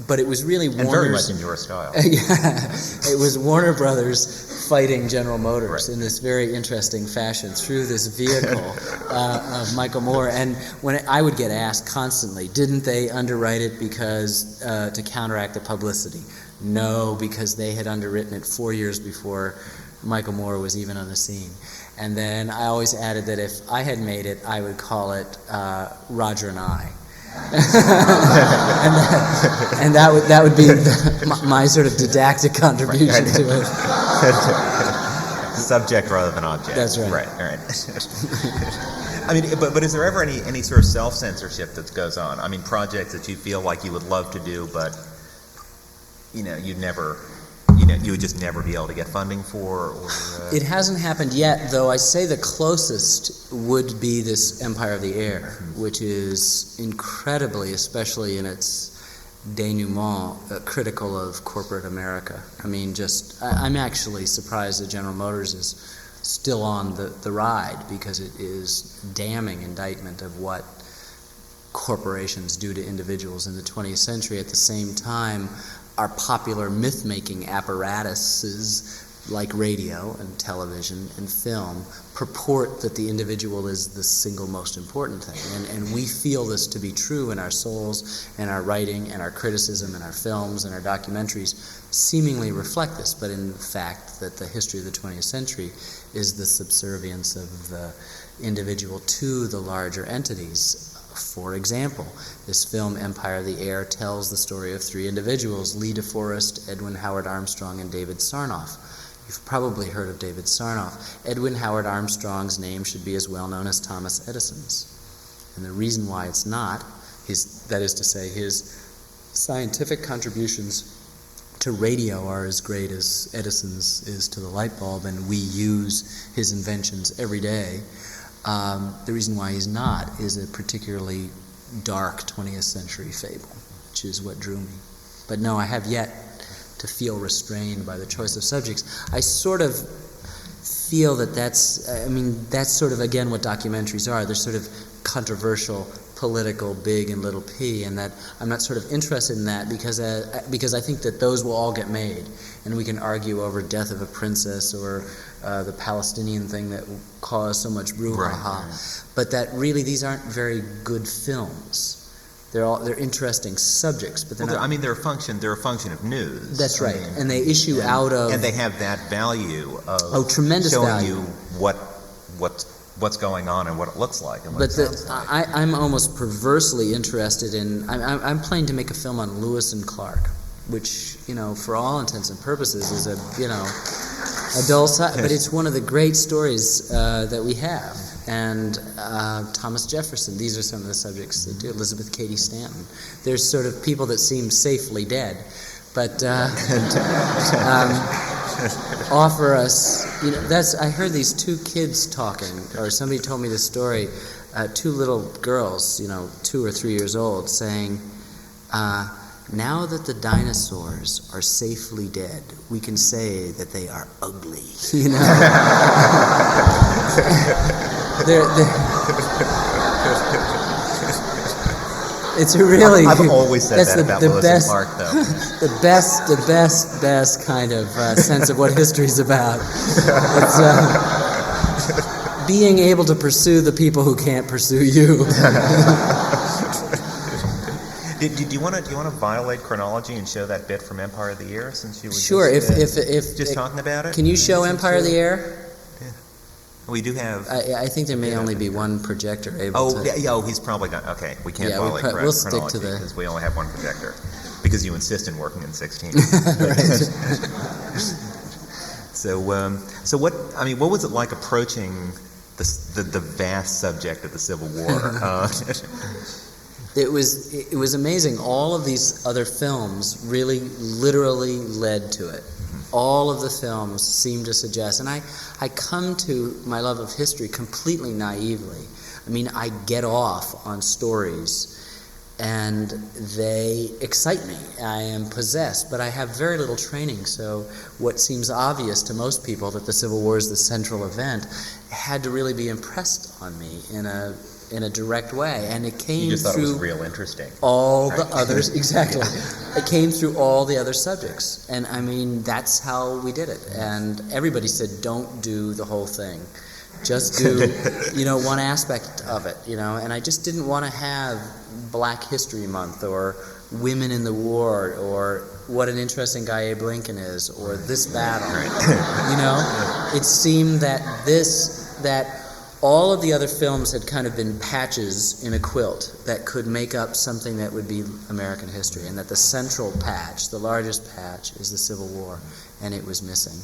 But it was really Warner's... And very much in your style. Yeah, it was Warner Brothers fighting General Motors in this very interesting fashion through this vehicle of Michael Moore. And when I would get asked constantly, didn't they underwrite it because to counteract the publicity? No, because they had underwritten it 4 years before Michael Moore was even on the scene. And then I always added that if I had made it, I would call it Roger and I. and that would be my sort of didactic contribution to it. Subject rather than object. That's right. Right. I mean, but is there ever any sort of self-censorship that goes on? I mean, projects that you feel like you would love to do, but you would just never be able to get funding for? Or It hasn't happened yet, though. I say the closest would be this Empire of the Air, which is incredibly, especially in its denouement, critical of corporate America. I mean, I'm actually surprised that General Motors is still on the ride, because it is damning indictment of what corporations do to individuals in the 20th century. At the same time, our popular myth-making apparatuses like radio and television and film purport that the individual is the single most important thing. And we feel this to be true in our souls, and our writing and our criticism and our films and our documentaries seemingly reflect this, but in fact that the history of the 20th century is the subservience of the individual to the larger entities. For example, this film, Empire of the Air, tells the story of three individuals, Lee DeForest, Edwin Howard Armstrong, and David Sarnoff. You've probably heard of David Sarnoff. Edwin Howard Armstrong's name should be as well known as Thomas Edison's. And the reason why it's not, that is to say, his scientific contributions to radio are as great as Edison's is to the light bulb, and we use his inventions every day. The reason why he's not is a particularly dark 20th century fable, which is what drew me. But no, I have yet to feel restrained by the choice of subjects. I sort of feel that's sort of, again, what documentaries are. They're sort of controversial, political, big and little p, and that I'm not sort of interested in that because I think that those will all get made, and we can argue over Death of a Princess or the Palestinian thing that caused so much brouhaha, right. But that really these aren't very good films. They're interesting subjects, but they're not. They're a function of news. That's right, and they issue out of, and they have that value of tremendous showing value. You what's going on and what it looks like. And what I'm almost perversely interested in. I'm planning to make a film on Lewis and Clark, which for all intents and purposes is a dull side, but it's one of the great stories that we have. And Thomas Jefferson. These are some of the subjects that do. Elizabeth Cady Stanton. There's sort of people that seem safely dead, but offer us, I heard these two kids talking, or somebody told me the story, two little girls, 2 or 3 years old, saying, now that the dinosaurs are safely dead, we can say that they are ugly. It's really. I've always said that about Lewis and Clark, though. the best kind of sense of what history's about. It's being able to pursue the people who can't pursue you. Do you want to violate chronology and show that bit from Empire of the Air, since you were sure? just talking about it? Can you show Empire of the Air? We do have. I think there may only be one projector able to. He's probably got. Okay, we can't Yeah, violate we'll stick to chronology the. because we only have one projector. Because you insist in working in 16. So what? I mean, what was it like approaching the vast subject of the Civil War? It was amazing. All of these other films really literally led to it. All of the films seem to suggest, and I come to my love of history completely naively. I mean, I get off on stories and they excite me. I am possessed, but I have very little training, so what seems obvious to most people, that the Civil War is the central event, had to really be impressed on me in a direct way, and it came you just thought through it was real interesting. all the others. Exactly. It came through all the other subjects, and I mean, that's how we did it. And everybody said, don't do the whole thing, just do one aspect of it, and I just didn't want to have Black History Month or women in the war or what an interesting guy Abe Lincoln is or this battle. It seemed that all of the other films had kind of been patches in a quilt that could make up something that would be American history, and that the central patch, the largest patch, is the Civil War, and it was missing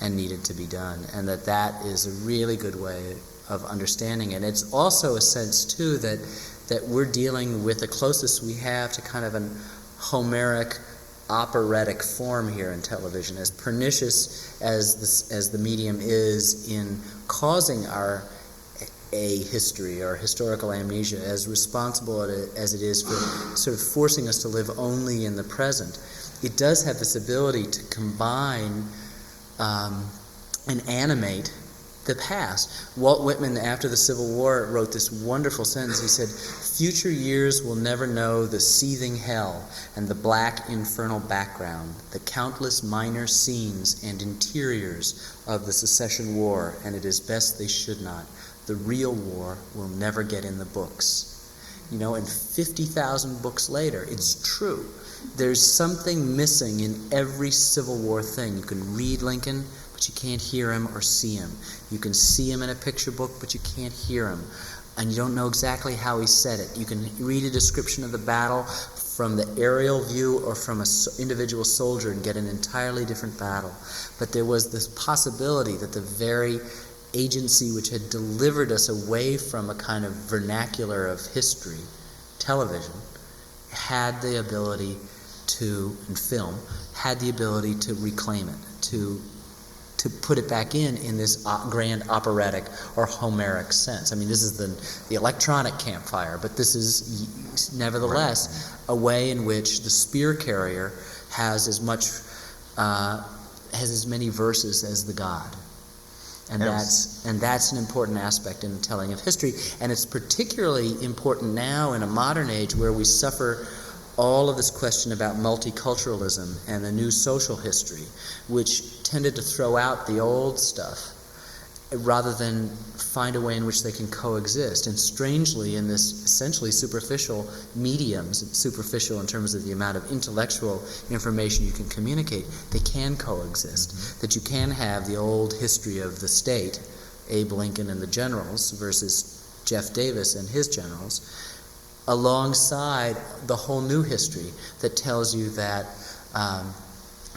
and needed to be done, and that is a really good way of understanding it. It's also a sense, too, that we're dealing with the closest we have to kind of an Homeric operatic form here in television, as pernicious as the medium is in causing our history or historical amnesia, as responsible as it is for sort of forcing us to live only in the present. It does have this ability to combine and animate the past. Walt Whitman, after the Civil War, wrote this wonderful sentence. He said, "Future years will never know the seething hell and the black infernal background, the countless minor scenes and interiors of the Secession War, and it is best they should not. The real war will never get in the books." And 50,000 books later, it's true. There's something missing in every Civil War thing. You can read Lincoln, but you can't hear him or see him. You can see him in a picture book, but you can't hear him. And you don't know exactly how he said it. You can read a description of the battle from the aerial view or from an individual soldier and get an entirely different battle. But there was this possibility that the very agency which had delivered us away from a kind of vernacular of history, television, had the ability to, and film, had the ability to reclaim it, to put it back in this grand operatic or Homeric sense. I mean, this is the electronic campfire, but this is nevertheless a way in which the spear carrier has as many verses as the god. And that's an important aspect in the telling of history, and it's particularly important now in a modern age where we suffer all of this question about multiculturalism and the new social history, which tended to throw out the old stuff rather than find a way in which they can coexist. And strangely, in this essentially superficial mediums, superficial in terms of the amount of intellectual information you can communicate, they can coexist. Mm-hmm. That you can have the old history of the state, Abe Lincoln and the generals, versus Jeff Davis and his generals, alongside the whole new history that tells you that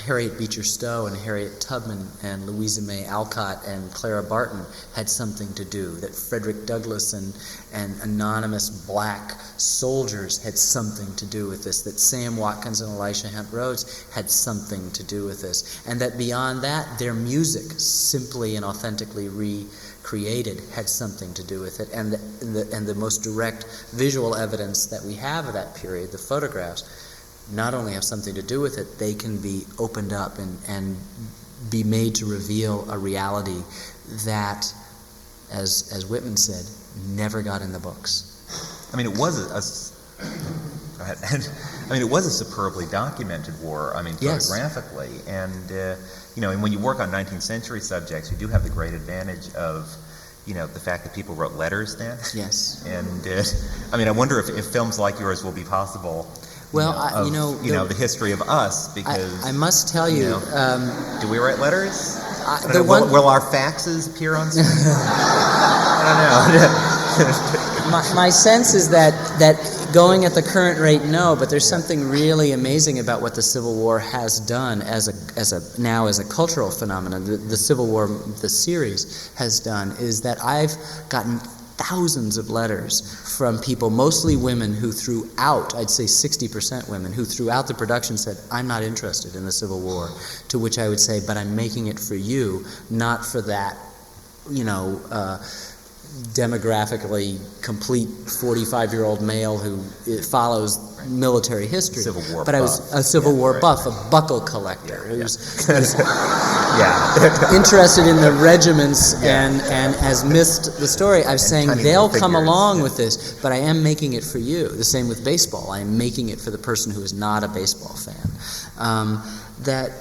Harriet Beecher Stowe and Harriet Tubman and Louisa May Alcott and Clara Barton had something to do, that Frederick Douglass and anonymous black soldiers had something to do with this, that Sam Watkins and Elisha Hunt Rhodes had something to do with this, and that beyond that, their music, simply and authentically recreated, had something to do with it, and the most direct visual evidence that we have of that period, the photographs, not only have something to do with it, they can be opened up and be made to reveal a reality that, as Whitman said, never got in the books. I mean, it was go ahead. I mean, it was a superbly documented war. I mean, photographically, and and when you work on 19th century subjects, you do have the great advantage of, the fact that people wrote letters then. Yes. And I mean, I wonder if films like yours will be possible. Well, the history of us, because I must tell you, do we write letters? Will our faxes appear on screen? I don't know. My sense is that going at the current rate, no, but there's something really amazing about what the Civil War has done as a cultural phenomenon. The Civil War, the series, has done is that I've gotten thousands of letters from people, mostly women, who throughout, I'd say 60% women, who throughout the production said, I'm not interested in the Civil War, to which I would say, but I'm making it for you, not for that, demographically complete 45-year-old male who follows military history. Civil War but buff. I was a Civil War buff, a buckle collector who's interested in the regiments and has missed the story. I was saying they'll come along with this, but I am making it for you. The same with baseball. I am making it for the person who is not a baseball fan. That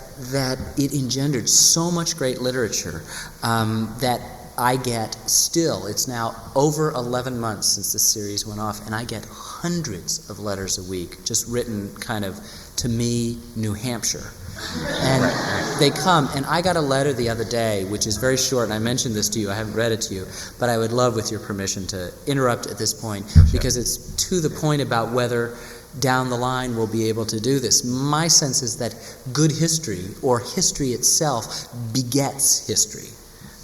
it engendered so much great literature that I get still, it's now over 11 months since the series went off, and I get hundreds of letters a week, just written kind of to me, New Hampshire. And they come, and I got a letter the other day, which is very short, and I mentioned this to you, I haven't read it to you, but I would love, with your permission, to interrupt at this point, because it's to the point about whether down the line we'll be able to do this. My sense is that good history, or history itself, begets history.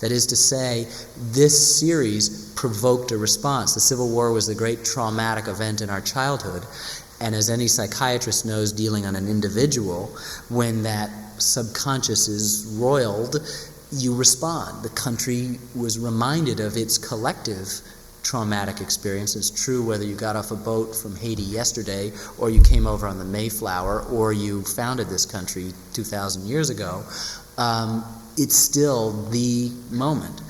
That is to say, this series provoked a response. The Civil War was the great traumatic event in our childhood, and as any psychiatrist knows, dealing on an individual, when that subconscious is roiled, you respond. The country was reminded of its collective traumatic experience. It's true whether you got off a boat from Haiti yesterday, or you came over on the Mayflower, or you founded this country 2,000 years ago. It's still the moment.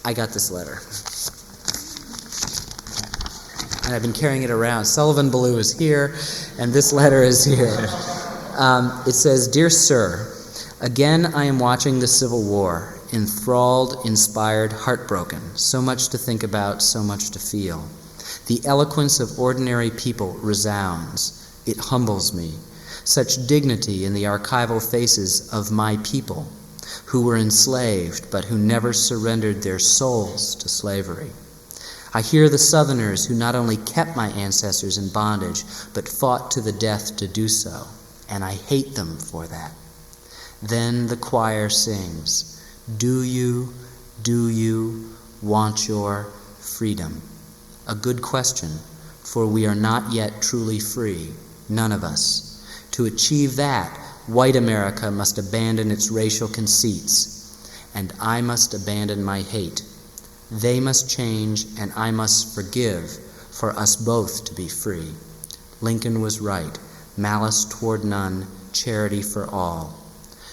I got this letter. And I've been carrying it around. Sullivan Ballou is here, and this letter is here. It says, Dear Sir, again I am watching the Civil War, enthralled, inspired, heartbroken. So much to think about, so much to feel. The eloquence of ordinary people resounds. It humbles me. Such dignity in the archival faces of my people, who were enslaved, but who never surrendered their souls to slavery. I hear the Southerners who not only kept my ancestors in bondage, but fought to the death to do so, and I hate them for that. Then the choir sings, do you want your freedom? A good question, for we are not yet truly free, none of us. To achieve that, white America must abandon its racial conceits, and I must abandon my hate. They must change, and I must forgive for us both to be free. Lincoln was right. Malice toward none, charity for all.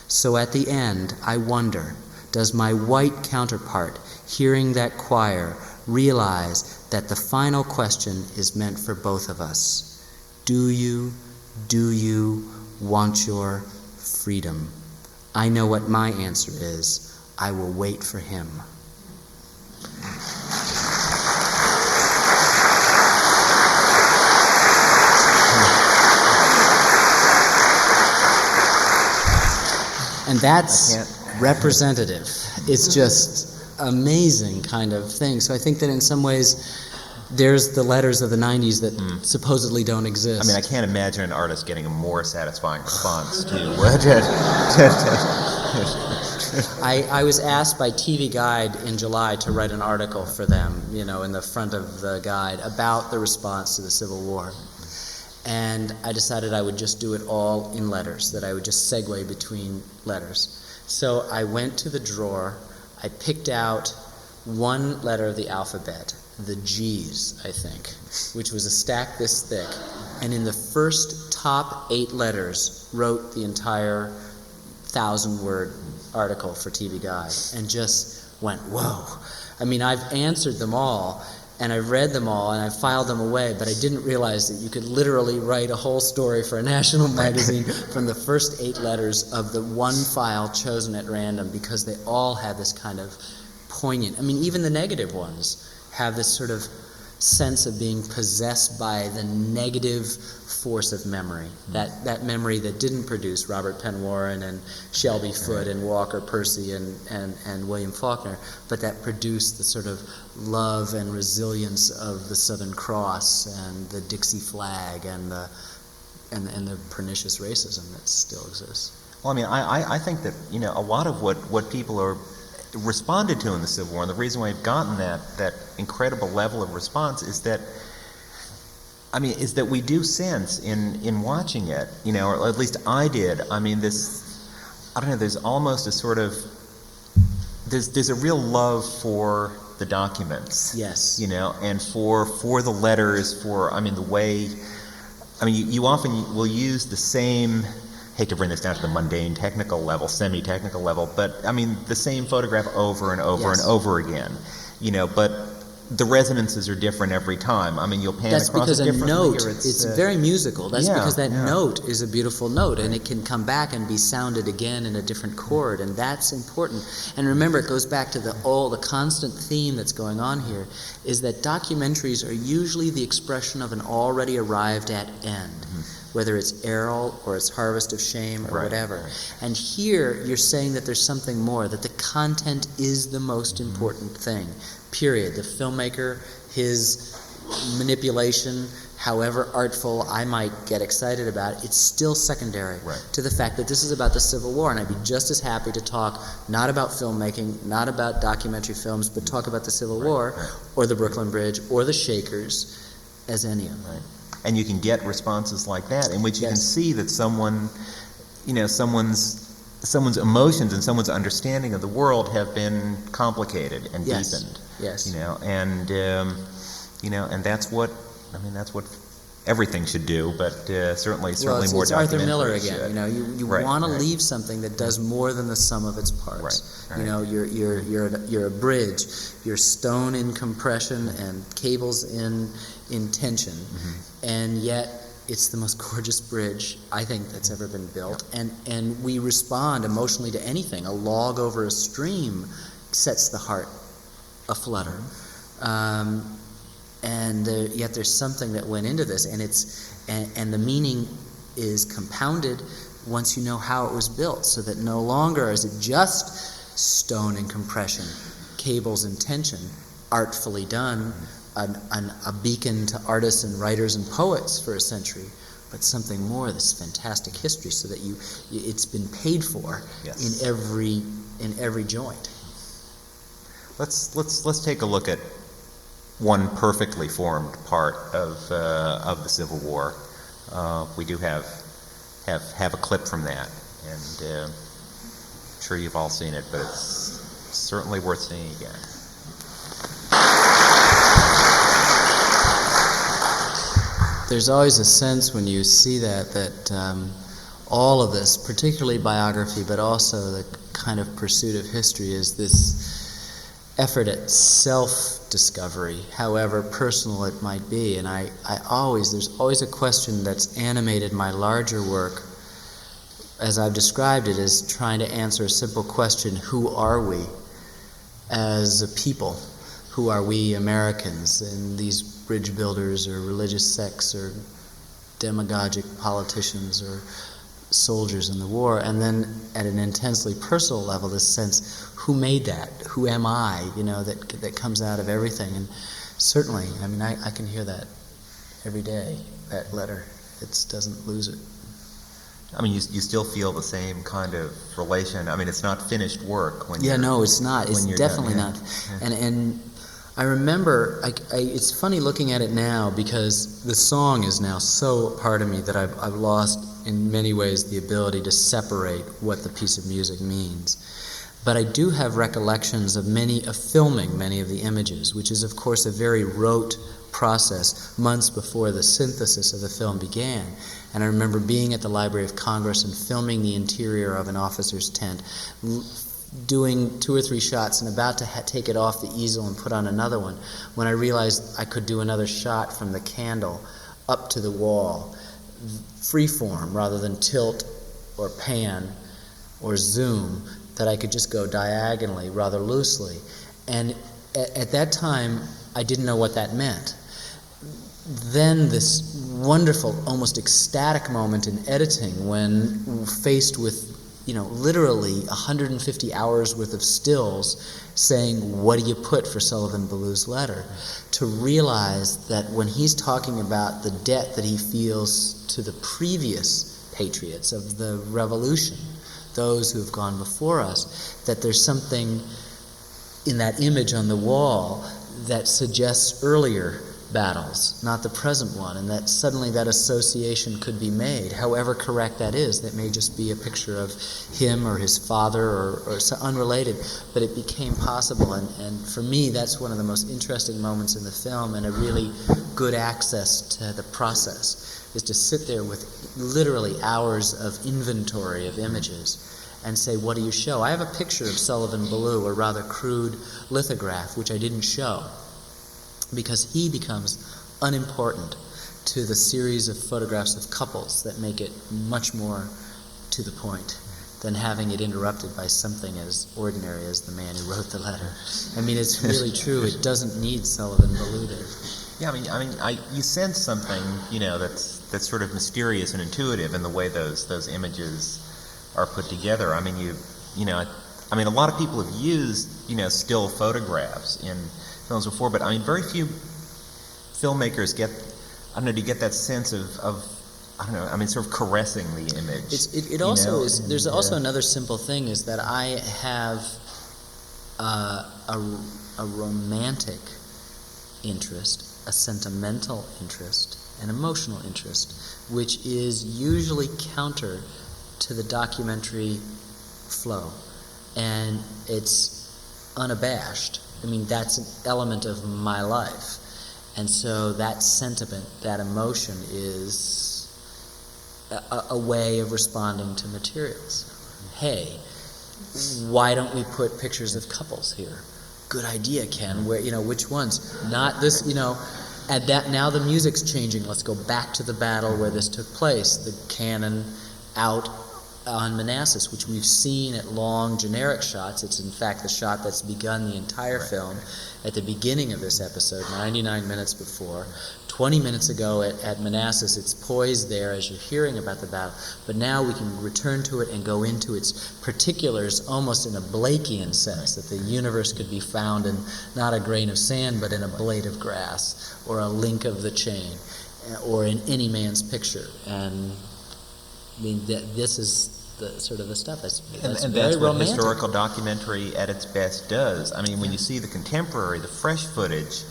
So at the end, I wonder, does my white counterpart, hearing that choir, realize that the final question is meant for both of us? Do you want your freedom? I know what my answer is. I will wait for him. And that's representative. It's just amazing kind of thing. So I think that in some ways there's the letters of the 90s that supposedly don't exist. I mean, I can't imagine an artist getting a more satisfying response to I was asked by TV Guide in July to write an article for them, in the front of the guide, about the response to the Civil War. And I decided I would just do it all in letters, that I would just segue between letters. So I went to the drawer, I picked out one letter of the alphabet, the G's, I think, which was a stack this thick, and in the first top 8 letters wrote the entire 1,000-word article for TV Guide, and just went, whoa. I mean, I've answered them all, and I've read them all, and I've filed them away, but I didn't realize that you could literally write a whole story for a national magazine from the first 8 letters of the one file chosen at random, because they all have this kind of poignant, I mean, even the negative ones have this sort of sense of being possessed by the negative force of memory, that memory that didn't produce Robert Penn Warren and Shelby Foote and Walker Percy and William Faulkner, but that produced the sort of love and resilience of the Southern Cross and the Dixie flag and the pernicious racism that still exists. Well, I mean, I think that, a lot of what people are responded to in the Civil War, and the reason why we've gotten that incredible level of response is that we do sense in watching it, or at least I did. I mean, there's almost a sort of, there's a real love for the documents. Yes. And for the letters, the way, you often will use the same, hate to bring this down to the mundane technical level, semi-technical level, but the same photograph over and over and over again, but the resonances are different every time. You'll pan That's across because a different note, layer. it's very musical. That's because that yeah. note is a beautiful note, and it can come back and be sounded again in a different chord, and that's important. And remember, it goes back to the constant theme that's going on here, is that documentaries are usually the expression of an already arrived at end. Whether it's Errol or it's Harvest of Shame or whatever. And here you're saying that there's something more, that the content is the most important thing, period. The filmmaker, his manipulation, however artful I might get excited about it, it's still secondary to the fact that this is about the Civil War, and I'd be just as happy to talk not about filmmaking, not about documentary films, but talk about the Civil War or the Brooklyn Bridge or the Shakers as any of them. And you can get responses like that, in which you can see that someone's emotions and someone's understanding of the world have been complicated and deepened. Yes. And that's what everything should do, but certainly more it's Arthur Miller documentaries again. You want to leave something that does more than the sum of its parts. You're a bridge. You're stone in compression and cables in tension, and yet it's the most gorgeous bridge I think that's ever been built. And we respond emotionally to anything. A log over a stream sets the heart aflutter. Yet there's something that went into this, and the meaning is compounded once you know how it was built, so that no longer is it just stone and compression, cables and tension, artfully done, a beacon to artists and writers and poets for a century, but something more, this fantastic history, so that it's been paid for in every joint. Let's take a look at one perfectly formed part of the Civil War. We do have a clip from that, and I'm sure you've all seen it, but it's certainly worth seeing again. There's always a sense when you see that all of this, particularly biography, but also the kind of pursuit of history, is this effort at self-discovery, however personal it might be. And there's always a question that's animated my larger work, as I've described it, as trying to answer a simple question: who are we as a people? Who are we Americans, and these bridge builders or religious sects or demagogic politicians or soldiers in the war? And then at an intensely personal level, this sense, who made that? Who am I? That comes out of everything. And Certainly. I mean, I can hear that every day, that letter. It doesn't lose it. I mean, you still feel the same kind of relation. I mean, it's not finished work when Yeah, no, it's not. It's definitely done, not. And I remember, it's funny looking at it now because the song is now so part of me that I've lost in many ways the ability to separate what the piece of music means. But I do have recollections of filming many of the images, which is of course a very rote process months before the synthesis of the film began. And I remember being at the Library of Congress and filming the interior of an officer's tent, doing 2 or 3 shots and about to take it off the easel and put on another one, when I realized I could do another shot from the candle up to the wall, freeform rather than tilt or pan or zoom, that I could just go diagonally rather loosely. And at that time, I didn't know what that meant. Then this wonderful, almost ecstatic moment in editing when faced with, literally 150 hours worth of stills saying, what do you put for Sullivan Ballew's letter? To realize that when he's talking about the debt that he feels to the previous patriots of the revolution, those who have gone before us, that there's something in that image on the wall that suggests earlier battles, not the present one, and that suddenly that association could be made, however correct that is. That may just be a picture of him or his father or unrelated, but it became possible, and for me that's one of the most interesting moments in the film, and a really good access to the process, is to sit there with literally hours of inventory of images and say, what do you show? I have a picture of Sullivan Ballew, a rather crude lithograph, which I didn't show, because he becomes unimportant to the series of photographs of couples that make it much more to the point than having it interrupted by something as ordinary as the man who wrote the letter. I mean, it's really true. It doesn't need Sullivan Ballew there. Yeah, you sense something, that's sort of mysterious and intuitive in the way those images are put together. I mean, a lot of people have used, still photographs in films before, but I mean, very few filmmakers get that sense of sort of caressing the image. It also is. There's also another simple thing, is that I have a romantic interest, a sentimental interest, an emotional interest, which is usually counter to the documentary flow, and it's unabashed. I mean, that's an element of my life, and so that sentiment, that emotion, is a way of responding to materials. Hey, why don't we put pictures of couples here? Good idea, Ken. Where, which ones? Not this, at that, now the music's changing. Let's go back to the battle where this took place, the cannon out on Manassas, which we've seen at long generic shots. It's in fact the shot that's begun the entire film at the beginning of this episode, 99 minutes before. 20 minutes ago at Manassas, it's poised there as you're hearing about the battle, but now we can return to it and go into its particulars almost in a Blakean sense, that the universe could be found in not a grain of sand, but in a blade of grass, or a link of the chain, or in any man's picture. And I mean, this is the sort of the stuff that's and very that's what romantic. Historical documentary at its best does. I mean, when you see the contemporary, the fresh footage,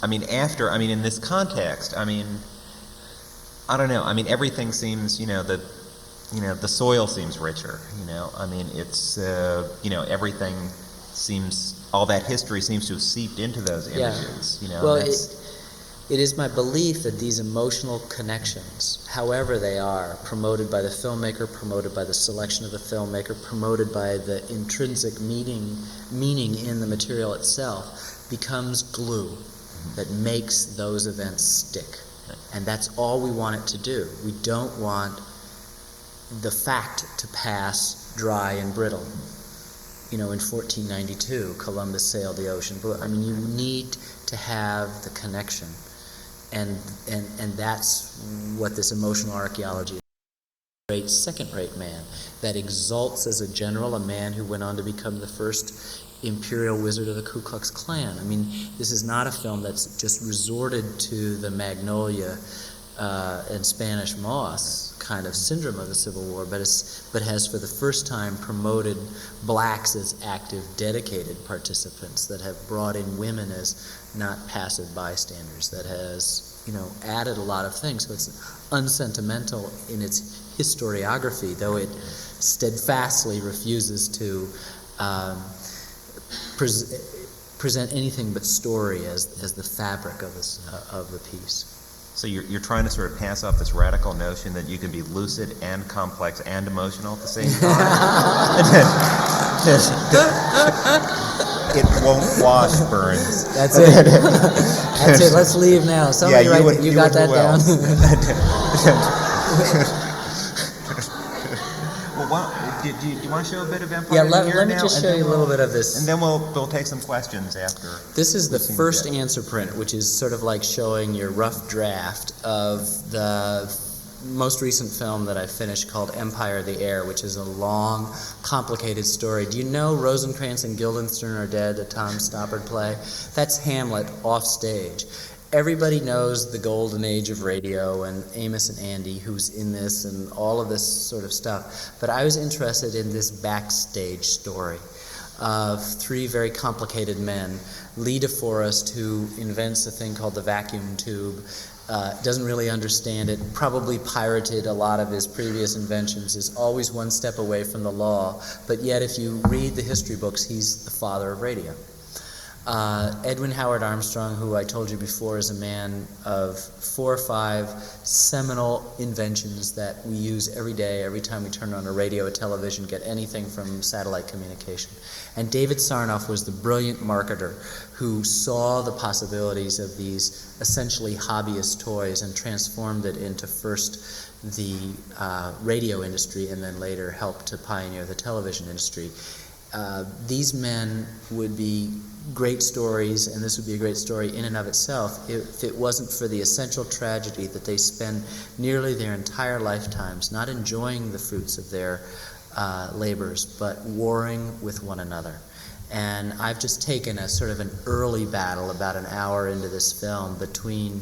in this context, I don't know. I mean, everything seems, the soil seems richer. I mean, it's, everything seems, all that history seems to have seeped into those images. Well, it is my belief that these emotional connections, however they are, promoted by the filmmaker, promoted by the selection of the filmmaker, promoted by the intrinsic meaning in the material itself, becomes glue that makes those events stick. And that's all we want it to do. We don't want the fact to pass dry and brittle. In 1492, Columbus sailed the ocean blue. I mean, you need to have the connection. And that's what this emotional archaeology great second-rate man, that exalts as a general a man who went on to become the first imperial wizard of the Ku Klux Klan. I mean, this is not a film that's just resorted to the Magnolia and Spanish Moss kind of syndrome of the Civil War, but has for the first time promoted blacks as active, dedicated participants, that have brought in women as not passive bystanders, that has, added a lot of things. So it's unsentimental in its historiography, though it steadfastly refuses to present anything but story as the fabric of the piece. So you're trying to sort of pass off this radical notion that you can be lucid and complex and emotional at the same time? It won't wash, Burns. That's it. That's it. Let's leave now. Somebody you got that down? Well, do you want to show a bit of Empire? Yeah, let me just show you a little bit of this. And then we'll take some questions after. This is the first answer print, which is sort of like showing your rough draft of the most recent film that I finished called Empire of the Air, which is a long, complicated story. Do you know Rosencrantz and Guildenstern Are Dead, the Tom Stoppard play? That's Hamlet off stage. Everybody knows the golden age of radio and Amos and Andy, who's in this, and all of this sort of stuff. But I was interested in this backstage story of three very complicated men. Lee DeForest, who invents a thing called the vacuum tube, doesn't really understand it, probably pirated a lot of his previous inventions, is always one step away from the law, but yet if you read the history books, he's the father of radio. Edwin Howard Armstrong, who I told you before is a man of 4 or 5 seminal inventions that we use every day, every time we turn on a radio or television, get anything from satellite communication. And David Sarnoff was the brilliant marketer who saw the possibilities of these essentially hobbyist toys and transformed it into first the radio industry and then later helped to pioneer the television industry. These men would be great stories, and this would be a great story in and of itself, if it wasn't for the essential tragedy that they spend nearly their entire lifetimes not enjoying the fruits of their labors, but warring with one another. And I've just taken a sort of an early battle about an hour into this film between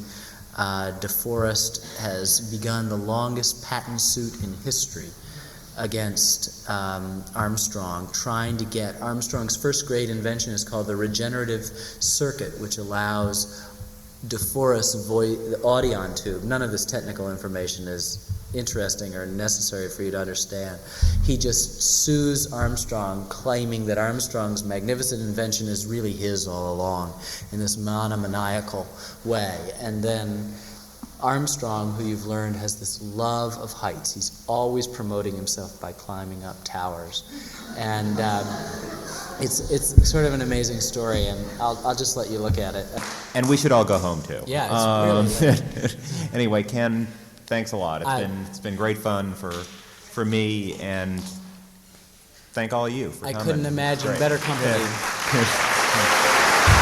DeForest has begun the longest patent suit in history against Armstrong, trying to get Armstrong's first great invention is called the regenerative circuit, which allows DeForest's the audion tube. None of this technical information is interesting or necessary for you to understand. He just sues Armstrong, claiming that Armstrong's magnificent invention is really his all along in this monomaniacal way. And then Armstrong, who you've learned, has this love of heights. He's always promoting himself by climbing up towers. And it's sort of an amazing story, and I'll just let you look at it. And we should all go home, too. Yeah, it's really Anyway, Ken, thanks a lot. It's been great fun for me, and thank all of you for coming. I couldn't imagine better company. Yeah.